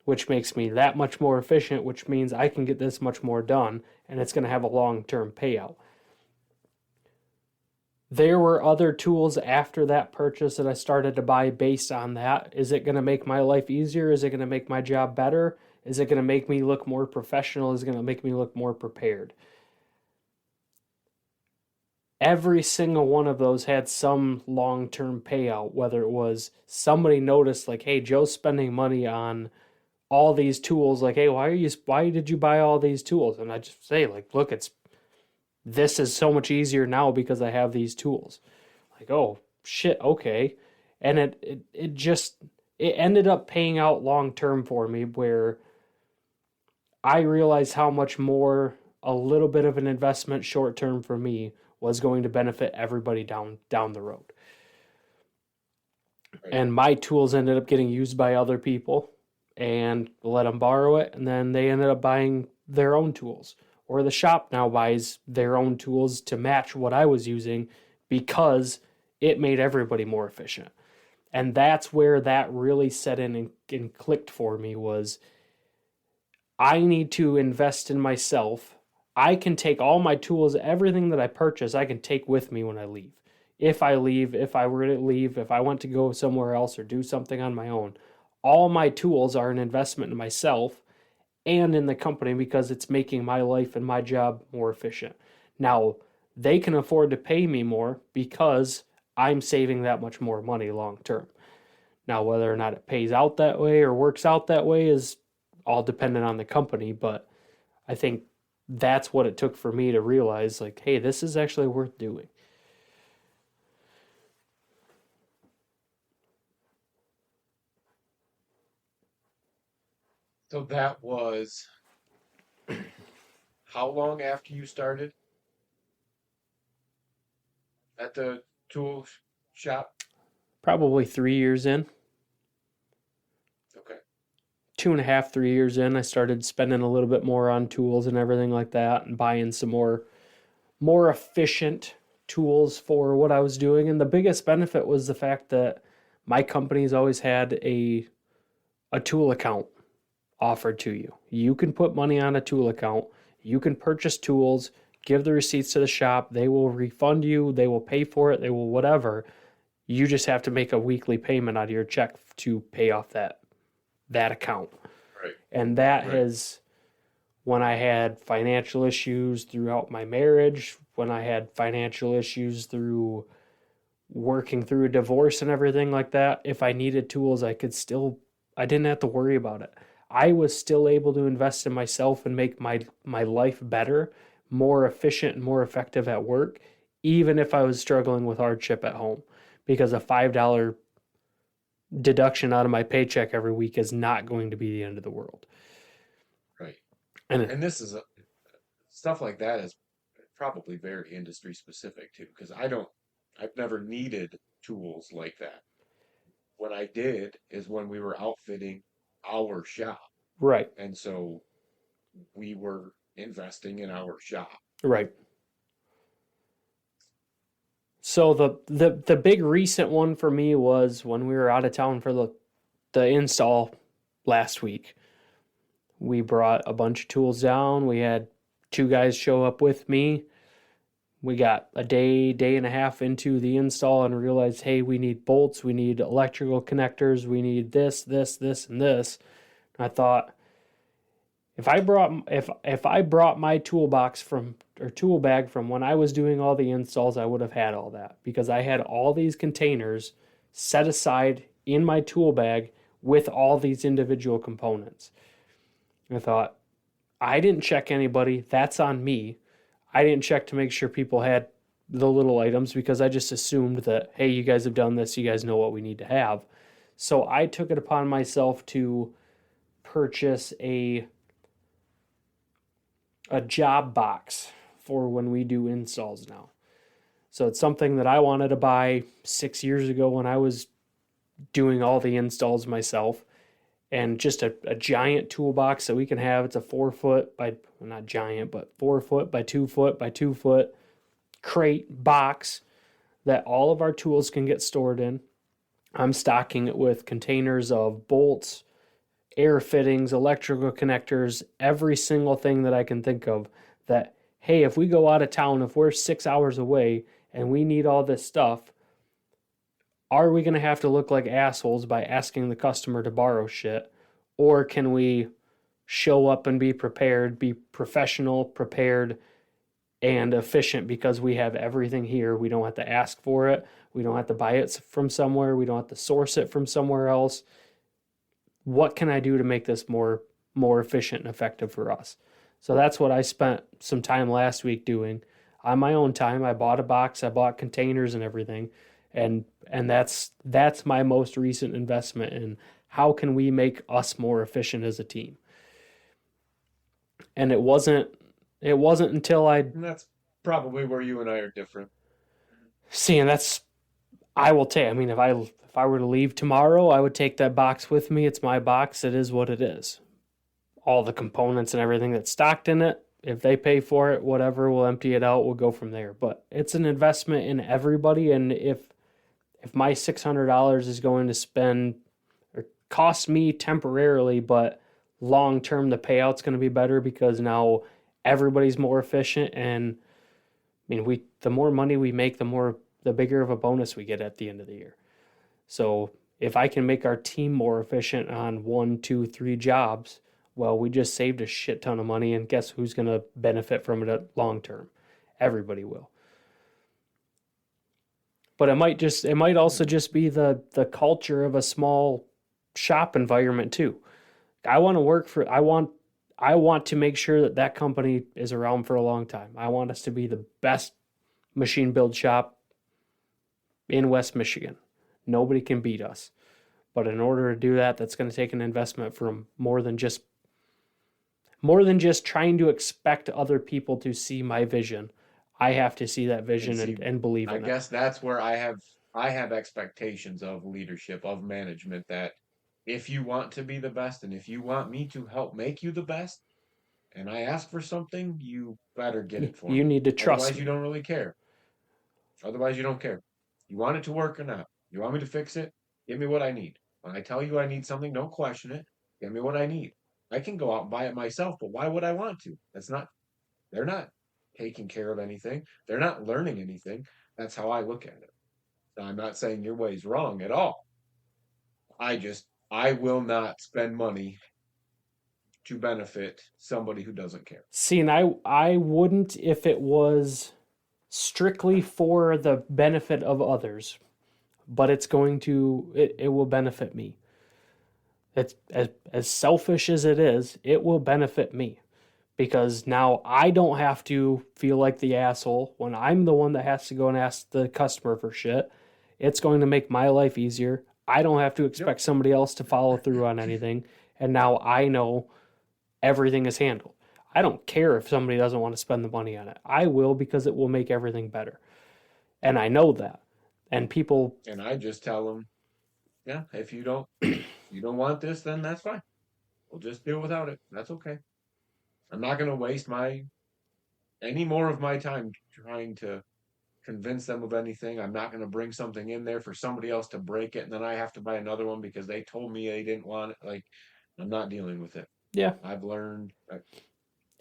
which makes me that much more efficient, which means I can get this much more done and it's going to have a long term payout. There were other tools after that purchase that I started to buy based on that. Is it going to make my life easier? Is it going to make my job better? Is it going to make me look more professional? Is it going to make me look more prepared? Every single one of those had some long-term payout, whether it was somebody noticed like, hey, Joe's spending money on all these tools, like, hey, why did you buy all these tools? And I just say like, look, it's this is so much easier now because I have these tools. Like, oh shit, okay. And it just it ended up paying out long term for me where I realized how much more a little bit of an investment short term for me was going to benefit everybody down the road. Right. And my tools ended up getting used by other people and let them borrow it, and then they ended up buying their own tools. Or the shop now buys their own tools to match what I was using because it made everybody more efficient. And that's where that really set in and clicked for me was I need to invest in myself. I can take all my tools, everything that I purchase, I can take with me when I leave. If I leave, if I were to leave, if I want to go somewhere else or do something on my own, all my tools are an investment in myself and in the company because it's making my life and my job more efficient. Now, they can afford to pay me more because I'm saving that much more money long term. Now, whether or not it pays out that way or works out that way is all dependent on the company, but I think that's what it took for me to realize like, hey, this is actually worth doing. So that was how long after you started at the tool shop? Probably 3 years in, Okay. 2.5, 3 years in, I started spending a little bit more on tools and everything like that and buying some more efficient tools for what I was doing. And the biggest benefit was the fact that my company's always had a tool account offered to you. You can put money on a tool account, you can purchase tools, give the receipts to the shop, they will refund you, they will pay for it, they will whatever. You just have to make a weekly payment out of your check to pay off that account. Right. And that Right. has when I had financial issues throughout my marriage, when I had financial issues through working through a divorce and everything like that, if I needed tools, I didn't have to worry about it. I was still able to invest in myself and make my life better, more efficient and more effective at work, even if I was struggling with hardship at home. Because a $5 deduction out of my paycheck every week is not going to be the end of the world. Right. And And this is stuff like that is probably very industry specific too, because I've never needed tools like that. When I did is when we were outfitting our shop. Right. And so we were investing in our shop. Right. So the big recent one for me was when we were out of town for the install last week. We brought a bunch of tools down. We had two guys show up with me. We got a day and a half into the install and realized, hey, we need bolts, we need electrical connectors, we need this, and this. And I thought, if I brought my toolbox from or tool bag from when I was doing all the installs, I would have had all that because I had all these containers set aside in my tool bag with all these individual components. And I thought, I didn't check anybody. That's on me. I didn't check to make sure people had the little items because I just assumed that, hey, you guys have done this. You guys know what we need to have. So I took it upon myself to purchase a job box for when we do installs now. So it's something that I wanted to buy 6 years ago when I was doing all the installs myself. And just a giant toolbox that we can have. It's a 4 foot by, well, not giant, but 4 foot by 2 foot by 2 foot crate box that all of our tools can get stored in. I'm stocking it with containers of bolts, air fittings, electrical connectors, every single thing that I can think of that, hey, if we go out of town, if we're 6 hours away and we need all this stuff, are we going to have to look like assholes by asking the customer to borrow shit? Or can we show up and be prepared, be professional, prepared, and efficient because we have everything here? We don't have to ask for it. We don't have to buy it from somewhere. We don't have to source it from somewhere else. What can I do to make this more efficient and effective for us? So that's what I spent some time last week doing. On my own time, I bought a box, I bought containers and everything. And that's my most recent investment in how can we make us more efficient as a team. And it wasn't until I And that's probably where you and I are different. see, and that's I will take. I mean, if I were to leave tomorrow, I would take that box with me. It's my box. It is what it is. All the components and everything that's stocked in it. If they pay for it, whatever, we'll empty it out. We'll go from there. But it's an investment in everybody, and if my $600 is going to spend or cost me temporarily, but long term the payout's going to be better because now everybody's more efficient. And I mean, the more money we make, the bigger of a bonus we get at the end of the year. So if I can make our team more efficient on 1, 2, 3 jobs, well, we just saved a shit ton of money, and guess who's going to benefit from it long term? Everybody will. But it might also just be the culture of a small shop environment too. I want to make sure that company is around for a long time. I want us to be the best machine build shop in West Michigan. Nobody can beat us. But in order to do that, that's going to take an investment from more than just trying to expect other people to see my vision. I have to see that And vision see, and believe I in it. guess that's where I have expectations of leadership, of management, that if you want to be the best and if you want me to help make you the best and I ask for something, you better get it for You me. need to trust Otherwise, you me. don't really care. Otherwise, you don't care. You want it to work or not. You want me to fix it? Give me what I need. When I tell you I need something, don't question it. Give me what I need. I can go out and buy it myself, but why would I want to? They're not taking care of anything. They're not learning anything. That's how I look at it. Now, I'm not saying your way is wrong at all. I will not spend money to benefit somebody who doesn't care. See, and I wouldn't if it was strictly for the benefit of others, but it will benefit me. It's as selfish as it is, it will benefit me because now I don't have to feel like the asshole when I'm the one that has to go and ask the customer for shit. It's going to make my life easier. I don't have to Yep. expect somebody else to follow through on anything. And now I know everything is handled. I don't care if somebody doesn't want to spend the money on it. I will because it will make everything better. And I know that. And people, And I just tell them, yeah, if you don't want this, then that's fine. We'll just deal without it. That's okay. I'm not going to waste my any more of my time trying to convince them of anything. I'm not going to bring something in there for somebody else to break it and then I have to buy another one because they told me they didn't want it. Like, I'm not dealing with it. yeah. I've learned.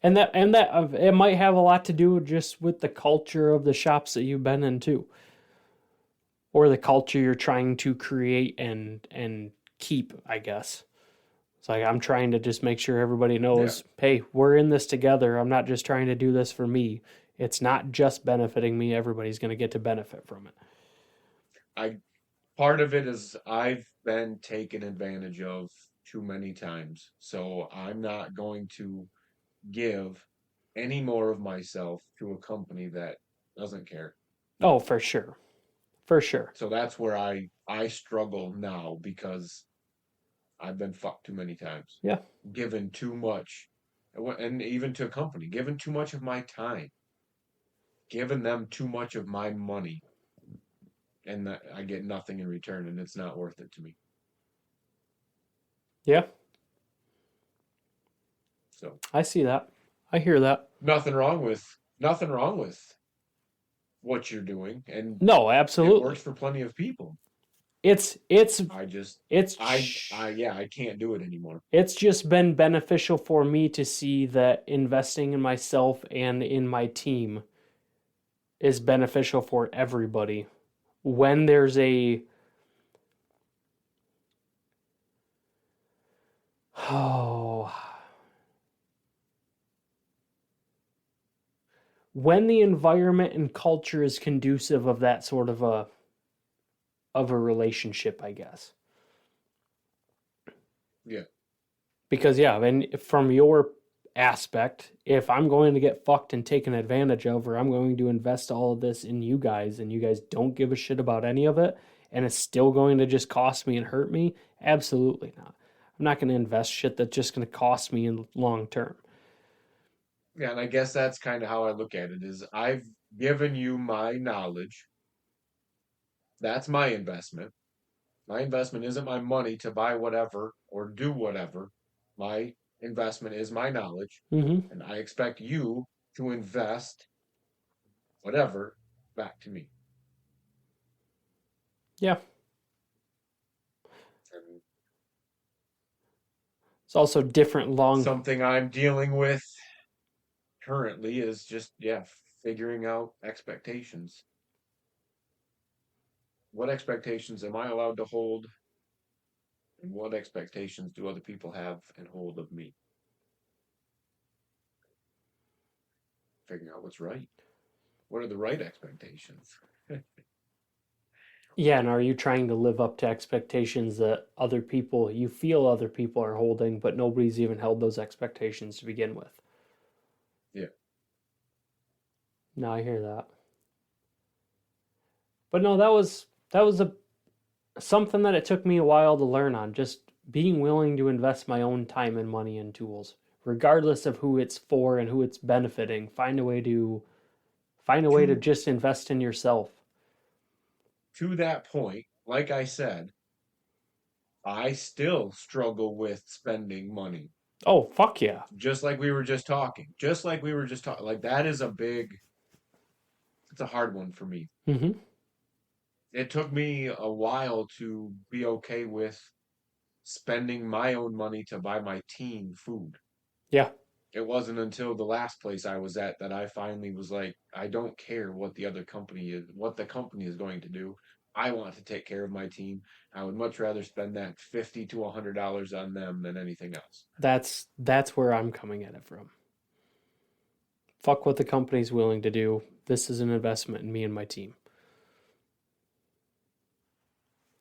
And that it might have a lot to do just with the culture of the shops that you've been in too, or the culture you're trying to create and keep, I guess. It's like I'm trying to just make sure everybody Yeah, knows, hey, we're in this together. I'm not just trying to do this for me. It's not just benefiting me. Everybody's going to get to benefit from it. I part of it is I've been taken advantage of too many times. So I'm not going to give any more of myself to a company that doesn't care. Oh, for sure. For sure. So that's where I struggle now because I've been fucked too many times, Yeah. given too much, and even to a company, given too much of my time, given them too much of my money, and that I get nothing in return, and it's not worth it to me. Yeah. So I see that. I hear that. nothing wrong with what you're doing, and No, it works absolutely. for plenty of people. It's it's I just I it's yeah, I can't do it anymore. it's just been beneficial for me to see that investing in myself and in my team is beneficial for everybody. When there's a oh, when the environment and culture is conducive of that sort of a relationship, I guess. Yeah, Because yeah, and from your aspect, if I'm going to get fucked and taken advantage of, or I'm going to invest all of this in you guys and you guys don't give a shit about any of it, and it's still going to just cost me and hurt me, absolutely not. I'm not going to invest shit that's just going to cost me in long term. yeah, and I guess that's kind of how I look at it. Is I've given you my knowledge. That's my investment. My investment isn't my money to buy whatever or do whatever. My investment is my knowledge, Mm-hmm. and I expect you to invest whatever back to me. Yeah. And It's also different long. something I'm dealing with currently is just, yeah, figuring out expectations. What expectations am I allowed to hold, and what expectations do other people have and hold of me? Figuring out what's right. What are the right expectations? Yeah, and are you trying to live up to expectations that other people, you feel other people are holding, but nobody's even held those expectations to begin with? Yeah, No, I hear that. But no, that was a something that it took me a while to learn on, just being willing to invest my own time and money in tools, regardless of who it's for and who it's benefiting. Find a way to to just invest in yourself. that point, like I said, I still struggle with spending money. Oh, fuck yeah. Just like we were just talking. Just like we were just talking. Like that is it's a hard one for me. Mhm. It took me a while to be okay with spending my own money to buy my team food. Yeah. It wasn't until the last place I was at that I finally was like, I don't care what the other company is, what the company is going to do. I want to take care of my team. I would much rather spend that $50 to $100 on them than anything else. That's where I'm coming at it from. Fuck what the company's willing to do. This is an investment in me and my team.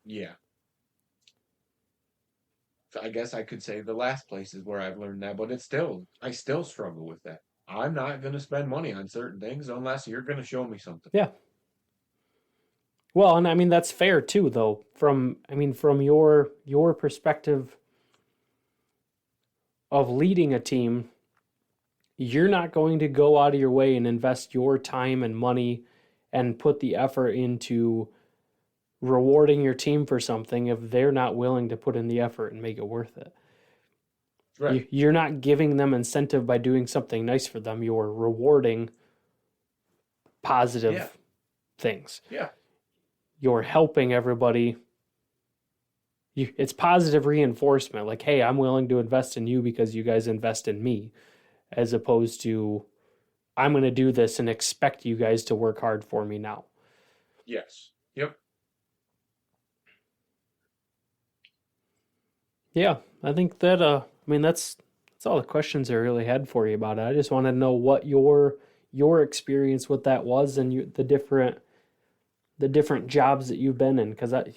Yeah. So I guess I could say the last place is where I've learned that, but I still struggle with that. I'm not going to spend money on certain things unless you're going to show me something. Yeah. Well, and I mean that's fair too though. From your perspective of leading a team, you're not going to go out of your way and invest your time and money and put the effort into rewarding your team for something if they're not willing to put in the effort and make it worth it. Right. You're not giving them incentive by doing something nice for them. You're rewarding Yeah. positive things. Yeah. You're helping everybody. It's positive reinforcement. Like, hey, I'm willing to invest in you because you guys invest in me, as opposed to I'm going to do this and expect you guys to work hard for me now. Yes. Yep. Yeah, I think that I mean that's all the questions I really had for you about it. I just wanted to know what your experience with that was and the different jobs that you've been in cuz I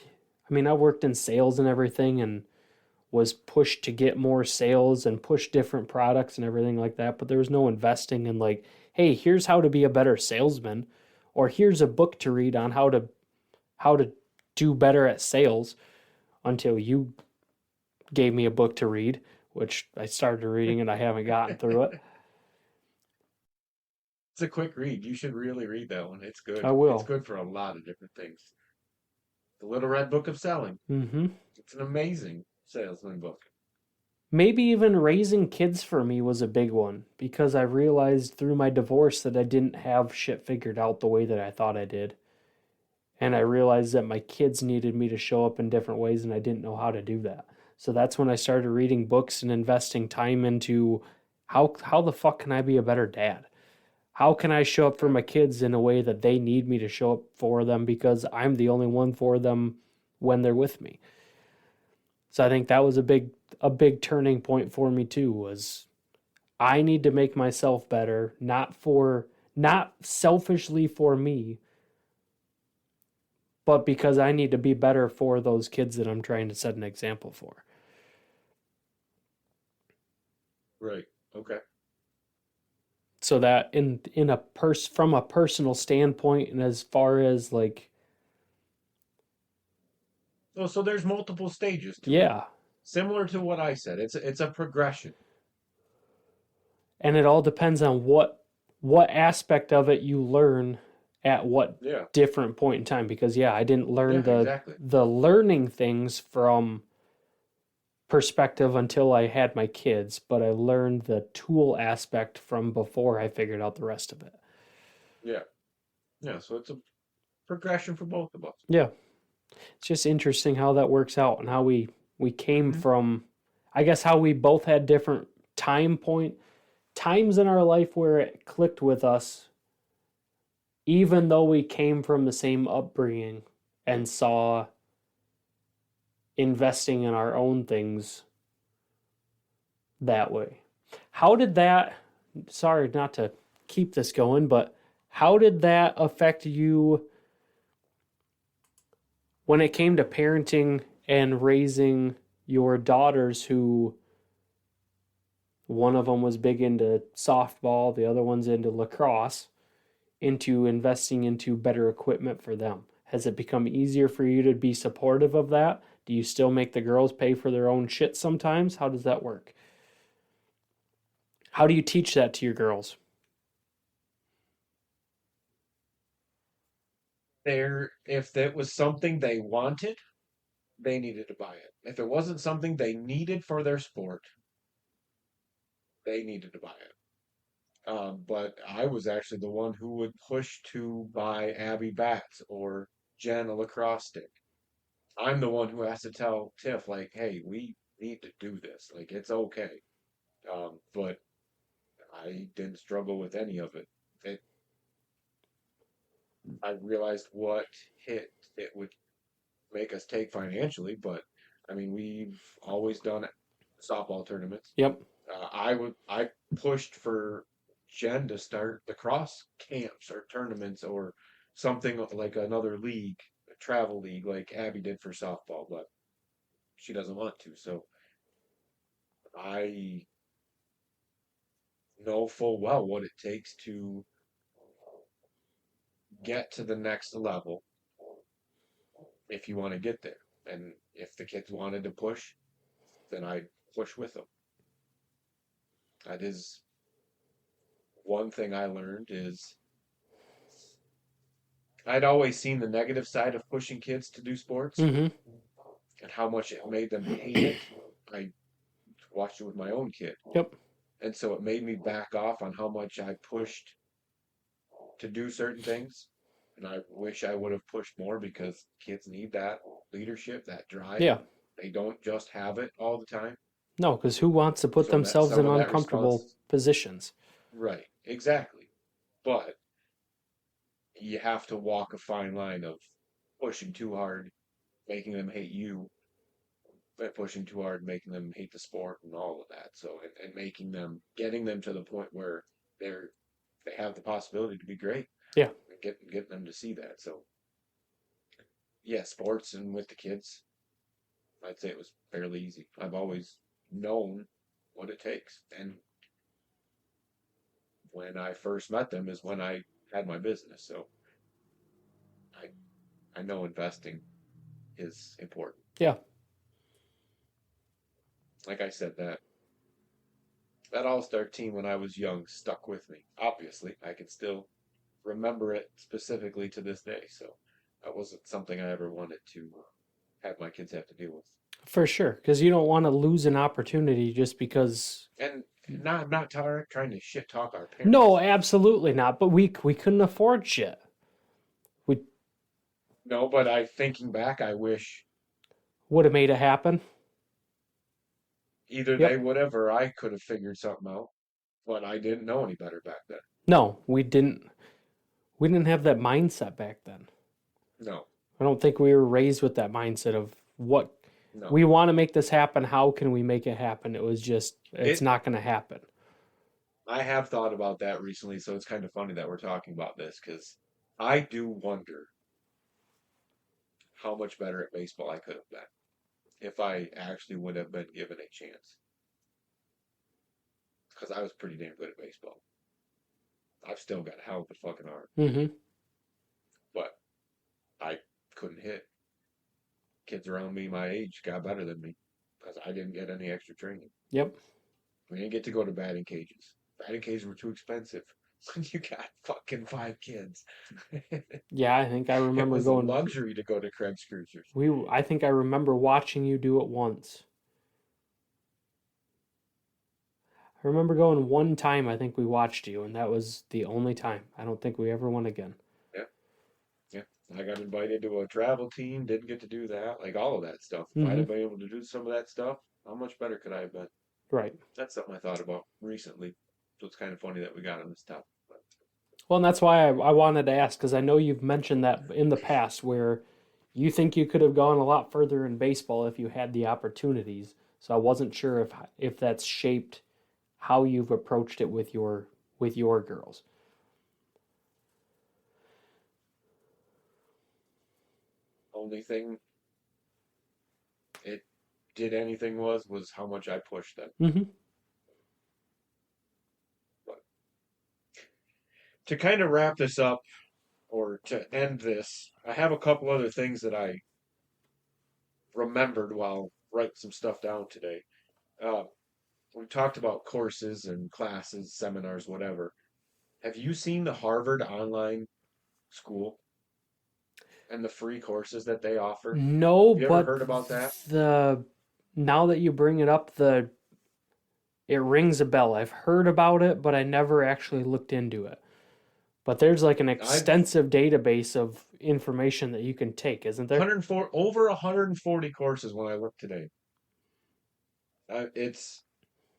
mean I worked in sales and everything and was pushed to get more sales and push different products and everything like that, but there was no investing in like, hey, here's how to be a better salesman or here's a book to read on how to do better at sales until you gave me a book to read, which I started reading and I haven't gotten through it. It's a quick read. You should really read that one. It's good. I It's will. good for a lot of different things. The Little Red Book of Selling. Mm-hmm. It's an amazing salesman book. Maybe even raising kids for me was a big one because I realized through my divorce that I didn't have shit figured out the way that I thought I did. And I realized that my kids needed me to show up in different ways and I didn't know how to do that. So that's when I started reading books and investing time into how the fuck can I be a better dad? How can I show up for Yeah. my kids in a way that they need me to show up for them because I'm the only one for them when they're with me. So I think that was a big turning point for me too was I need to make myself better, not selfishly for me, but because I need to be better for those kids that I'm trying to set an example for. Right. Okay. So that in a from a personal standpoint and as far as like So there's multiple stages to it. yeah, Similar to what I said. It's a progression. and it all depends on what aspect of it you learn at what Yeah. different point in time because yeah, I didn't learn Yeah, exactly. the learning things from perspective until I had my kids, but I learned the tool aspect from before I figured out the rest of it. Yeah. Yeah. So it's a progression for both of us. Yeah, it's just interesting how that works out and how we came Hmm. from I guess how we both had different times in our life where it clicked with us even though we came from the same upbringing and saw investing in our own things that way. How did that, sorry not to keep this going, but how did that affect you when it came to parenting and raising your daughters who one of them was big into softball, the other one's into lacrosse, into investing into better equipment for them? Has it become easier for you to be supportive of that? Do you still make the girls pay for their own shit sometimes? How does that work? How do you teach that to your girls? If that was something they wanted, they needed to buy it. If it wasn't something they needed for their sport, they needed to buy it. But I was actually the one who would push to buy Abby bats or Jen a lacrosse stick. I'm the one who has to tell Tiff, like, hey, we need to do this. Like, it's okay. But I didn't struggle with any of it. It I realized what hit it would make us take financially, but I mean, we've always done softball tournaments. Yep. I pushed for Jen to start the cross camps or tournaments or something like another league, a travel league like Abby did for softball, but she doesn't want to. So I know full well what it takes to get to the next level if you want to get there. And if the kids wanted to push, then I push with them. That is one thing I learned is I'd always seen the negative side of pushing kids to do sports Mm-hmm. and how much it made them hate it. I watched it with my own kid. Yep. And so it made me back off on how much I pushed to do certain things. And I wish I would have pushed more because kids need that leadership, that drive. Yeah. They don't just have it all the time. No, because who wants to put So that themselves some in of that uncomfortable response, positions? right, exactly. But you have to walk a fine line of pushing too hard, making them hate you, but pushing too hard, making them hate the sport and all of that. So and making them getting them to the point where they're they have the possibility to be great Yeah. and getting them to see that. So yeah, sports and with the kids, I'd say it was fairly easy. I've always known what it takes. And when I first met them is when I had my business. So I I know investing is important. Yeah. Like I said, that all-star team when I was young stuck with me. Obviously, I can still remember it specifically to this day. So that wasn't something I ever wanted to have my kids have to deal with. For sure. Because you don't want to lose an opportunity just because. And not I'm not trying to shit talk our No, parents. absolutely not. But we couldn't afford shit. We No, but I thinking back, I wish would have made it happen. either they Yep. would have or I could have figured something out. But I didn't know any better back then. No, we didn't. We didn't have that mindset back then. No, I don't think we were raised with that mindset of what no. we want to make this happen. How can we make it happen? It was just, it's It not going to happen. I have thought about that recently, so it's kind of funny that we're talking about this because I do wonder how much better at baseball I could have been if I actually would have been given a chance. Because I was pretty damn good at baseball. I've still got a hell of a fucking arm, Mm-hmm. but I couldn't hit. Kids around me my age got better than me because I didn't get any extra training. Yep. We didn't get to go to batting cages. Batting cages were too expensive when you got fucking five kids. Yeah, I think I It remember was a going. luxury to go to Craig's Cruisers. I think I remember watching you do it once. I remember going one time. I think we watched you, and that was the only time. I don't think we ever went again. Yeah, yeah. I got invited to a travel team, didn't get to do that, like all of that stuff. If I'd Mm-hmm. have been able to do some of that stuff, how much better could I have been? Right. That's something I thought about recently. So it's kind of funny that we got on this topic. But Well, and that's why I wanted to ask because I know you've mentioned that in the past where you think you could have gone a lot further in baseball if you had the opportunities. So I wasn't sure if that's shaped how you've approached it with your girls. only thing it did anything was how much I pushed them. Mm-hmm. But to kind of wrap this up or to end this, I have a couple other things that I remembered while writing some stuff down today. Uh, we talked about courses and classes, seminars, whatever. Have you seen the Harvard online school and the free courses that they offer? No, Have you ever but heard about that? the now that you bring it up, the it rings a bell. I've heard about it, but I never actually looked into it. But there's like an I've extensive database of information that you can take, isn't there? 104 over 140 courses when I looked today. It's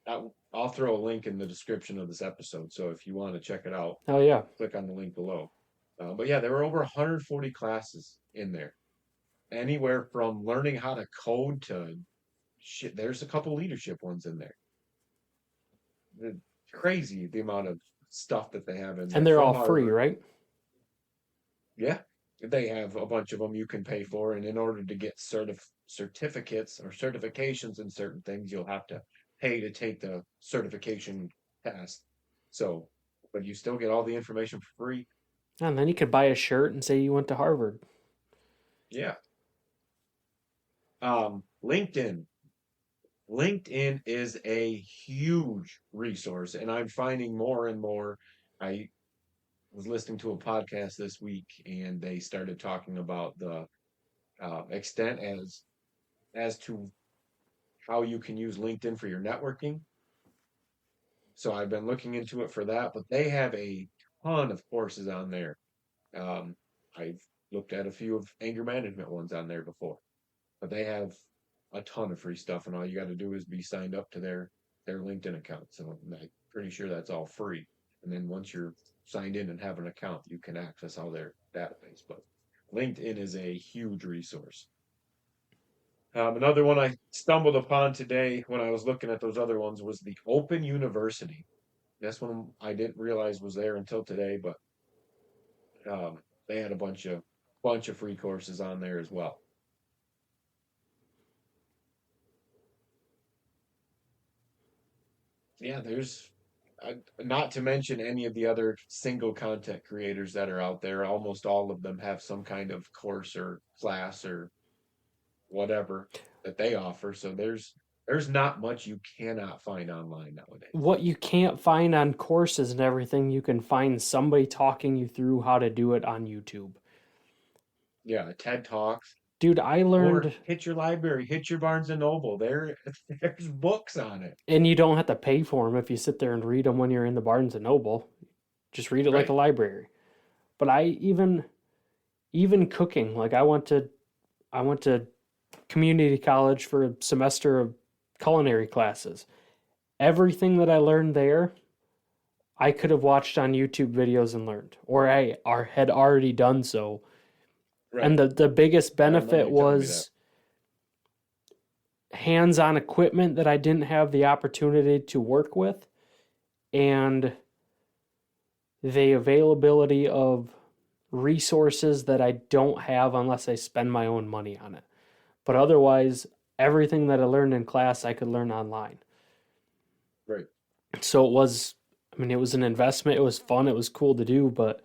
I'll throw a link in the description of this episode, so if you want to check it out, Oh yeah. click on the link below. But yeah, there were over 140 classes in there, anywhere from learning how to code to shit. There's a couple leadership ones in there. It's crazy the amount of stuff that they have in And there they're from all free, Harvard. right? Yeah, they have a bunch of them you can pay for, and in order to get certificates or certifications in certain things, you'll have to pay to take the certification test. So, but you still get all the information for free. And then you could buy a shirt and say you went to Harvard. Yeah. LinkedIn. LinkedIn is a huge resource, and I'm finding more and more. I was listening to a podcast this week, and they started talking about the extent as to how you can use LinkedIn for your networking. So I've been looking into it for that, but they have a ton of courses on there. I've looked at a few of anger management ones on there before, but they have a ton of free stuff, and all you got to do is be signed up to their LinkedIn account. So I'm pretty sure that's all free. And then once you're signed in and have an account, you can access all their database. But LinkedIn is a huge resource. Another one I stumbled upon today when I was looking at those other ones was the Open University. That's one I didn't realize was there until today, but they had a bunch of free courses on there as well. Yeah, there's not to mention any of the other single content creators that are out there. Almost all of them have some kind of course or class or whatever that they offer. So there's not much you cannot find online nowadays. What you can't find on courses and everything, you can find somebody talking you through how to do it on YouTube. Yeah, TED Talks. Dude, I Or learned, hit your library, hit your Barnes and Noble. There's books on it. and you don't have to pay for them if you sit there and read them when you're in the Barnes and Noble. Just read it like a Right. library. But I even cooking, like I went to community college for a semester of culinary classes. Everything that I learned there, I could have watched on YouTube videos and learned, or had already done so. Right. And the biggest I remember benefit you telling me that. was hands-on equipment that I didn't have the opportunity to work with, and the availability of resources that I don't have unless I spend my own money on it. But otherwise, everything that I learned in class, I could learn online. Right. So it was an investment. It was fun. It was cool to do. But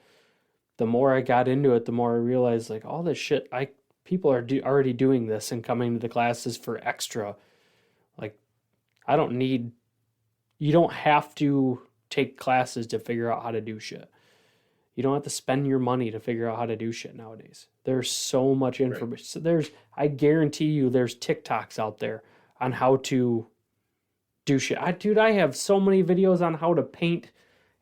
the more I got into it, the more I realized like all this shit, people are already doing this and coming to the classes for extra. Like, I don't need, you don't have to take classes to figure out how to do shit. You don't have to spend your money to figure out how to do shit nowadays. There's so much Right. information. So I guarantee you, there's TikToks out there on how to do shit. Dude, I have so many videos on how to paint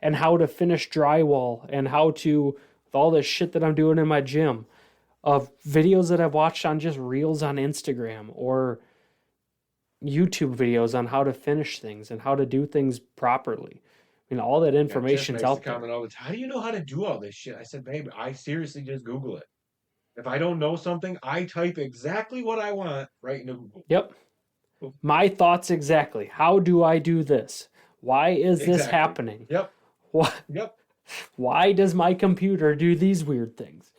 and how to finish drywall and how to, all this shit that I'm doing in my gym, of videos that I've watched on just reels on Instagram or YouTube videos on how to finish things and how to do things properly. I mean, all that Yeah, Tiff information's makes the out there. comment all the time. How do you know how to do all this shit? I said, babe, I seriously just Google it. If I don't know something, I type exactly what I want right into Google. Yep. My thoughts exactly. How do I do this? Why is this Exactly. happening? Yep. Why, Yep. why does my computer do these weird things?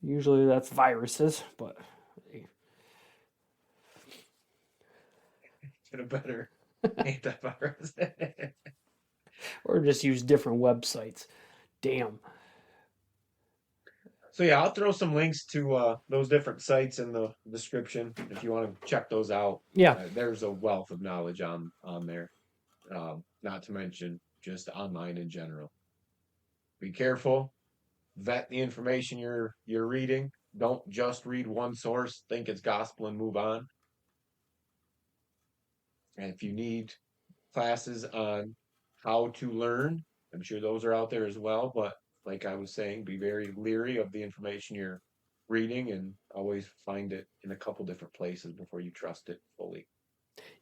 Usually that's viruses, but Get a better antivirus. or just use different websites. Damn. So yeah, I'll throw some links to those different sites in the description if you want to check those out. Yeah. There's a wealth of knowledge on there. Not to mention just online in general. Be careful. Vet the information you're reading. Don't just read one source, think it's gospel and move on. And if you need classes on how to learn, I'm sure those are out there as well. But like I was saying, be very leery of the information you're reading and always find it in a couple different places before you trust it fully.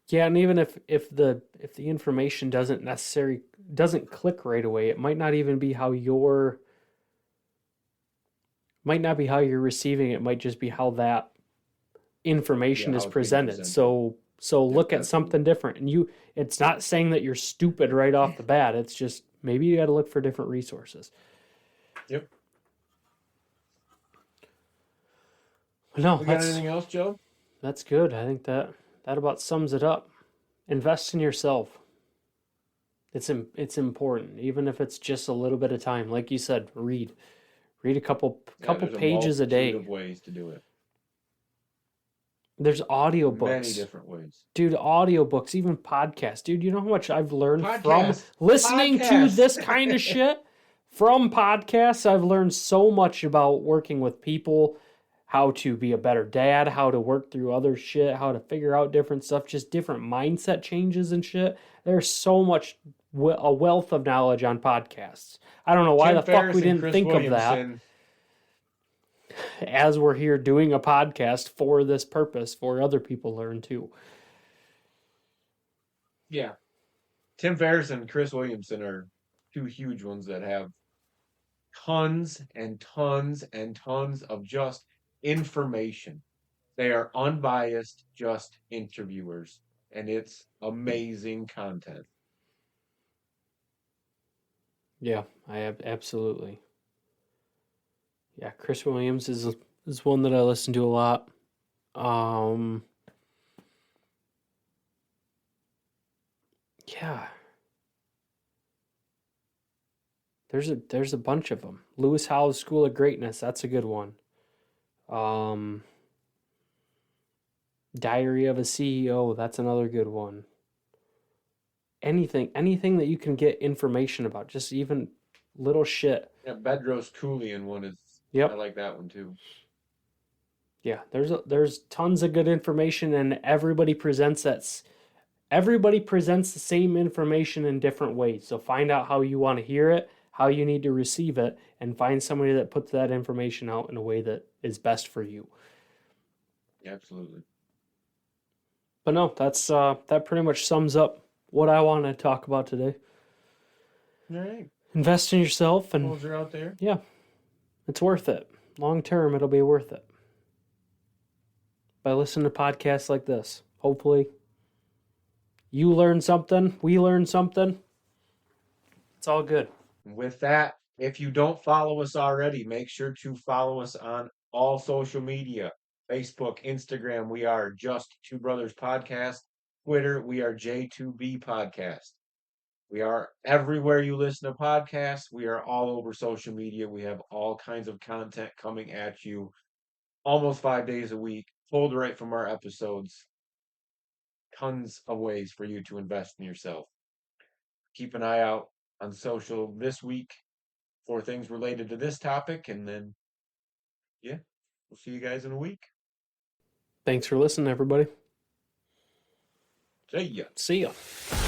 Yeah, and even if the information doesn't click right away, it might not even be how you're might not be how you're receiving it, might just be how that Yeah, information is how it's being presented. presented. So Yep, look at absolutely. something different. And it's not saying that you're stupid right off the bat. It's just maybe you got to look for different resources. Yep. No, We got anything else, Joe? that's good. I think that about sums it up. Invest in yourself. It's important, even if it's just a little bit of time. Like you said, read a couple Yeah, couple there's a pages a multitude day. of ways to do it. There's Many audiobooks. different ways. Dude, audiobooks, even podcasts. Dude, you know how much I've learned from Podcast. listening to Podcast. this kind of shit? from podcasts, I've learned so much about working with people, how to be a better dad, how to work through other shit, how to figure out different stuff, just different mindset changes and shit. There's so much, a wealth of knowledge on podcasts. I don't know why Tim the fuck we Ferriss and didn't Chris think of that Williamson. as we're here doing a podcast for this purpose, for other people to learn too. Yeah. Tim Ferriss and Chris Williamson are two huge ones that have tons and tons and tons of just information. They are unbiased, just interviewers, and it's amazing content. Yeah, I have absolutely. Yeah, Chris Williams is one that I listen to a lot. Um, yeah, there's a bunch of them. Lewis Howes' School of Greatness, that's a good one. Um, Diary of a CEO, that's another good one. Anything that you can get information about, just even little shit. Yeah, Bedros Keuilian one is, I Yep. like that one too. Yeah, there's tons of good information, and everybody presents the same information in different ways. So find out how you want to hear it, how you need to receive it, and find somebody that puts that information out in a way that is best for you. Absolutely. But no, that pretty much sums up what I want to talk about today. All right. Invest in yourself, and Those are out there. yeah, it's worth it. Long term, it'll be worth it. By listening to podcasts like this, hopefully you learn something, we learn something. It's all good. With that, if you don't follow us already, make sure to follow us on all social media. Facebook, Instagram, we are Just Two Brothers Podcast. Twitter, we are J2B Podcast. We are everywhere you listen to podcasts. We are all over social media. We have all kinds of content coming at you almost 5 days a week, pulled right from our episodes. Tons of ways for you to invest in yourself. Keep an eye out on social this week for things related to this topic. And then, yeah, we'll see you guys in a week. Thanks for listening, everybody. See ya. See ya.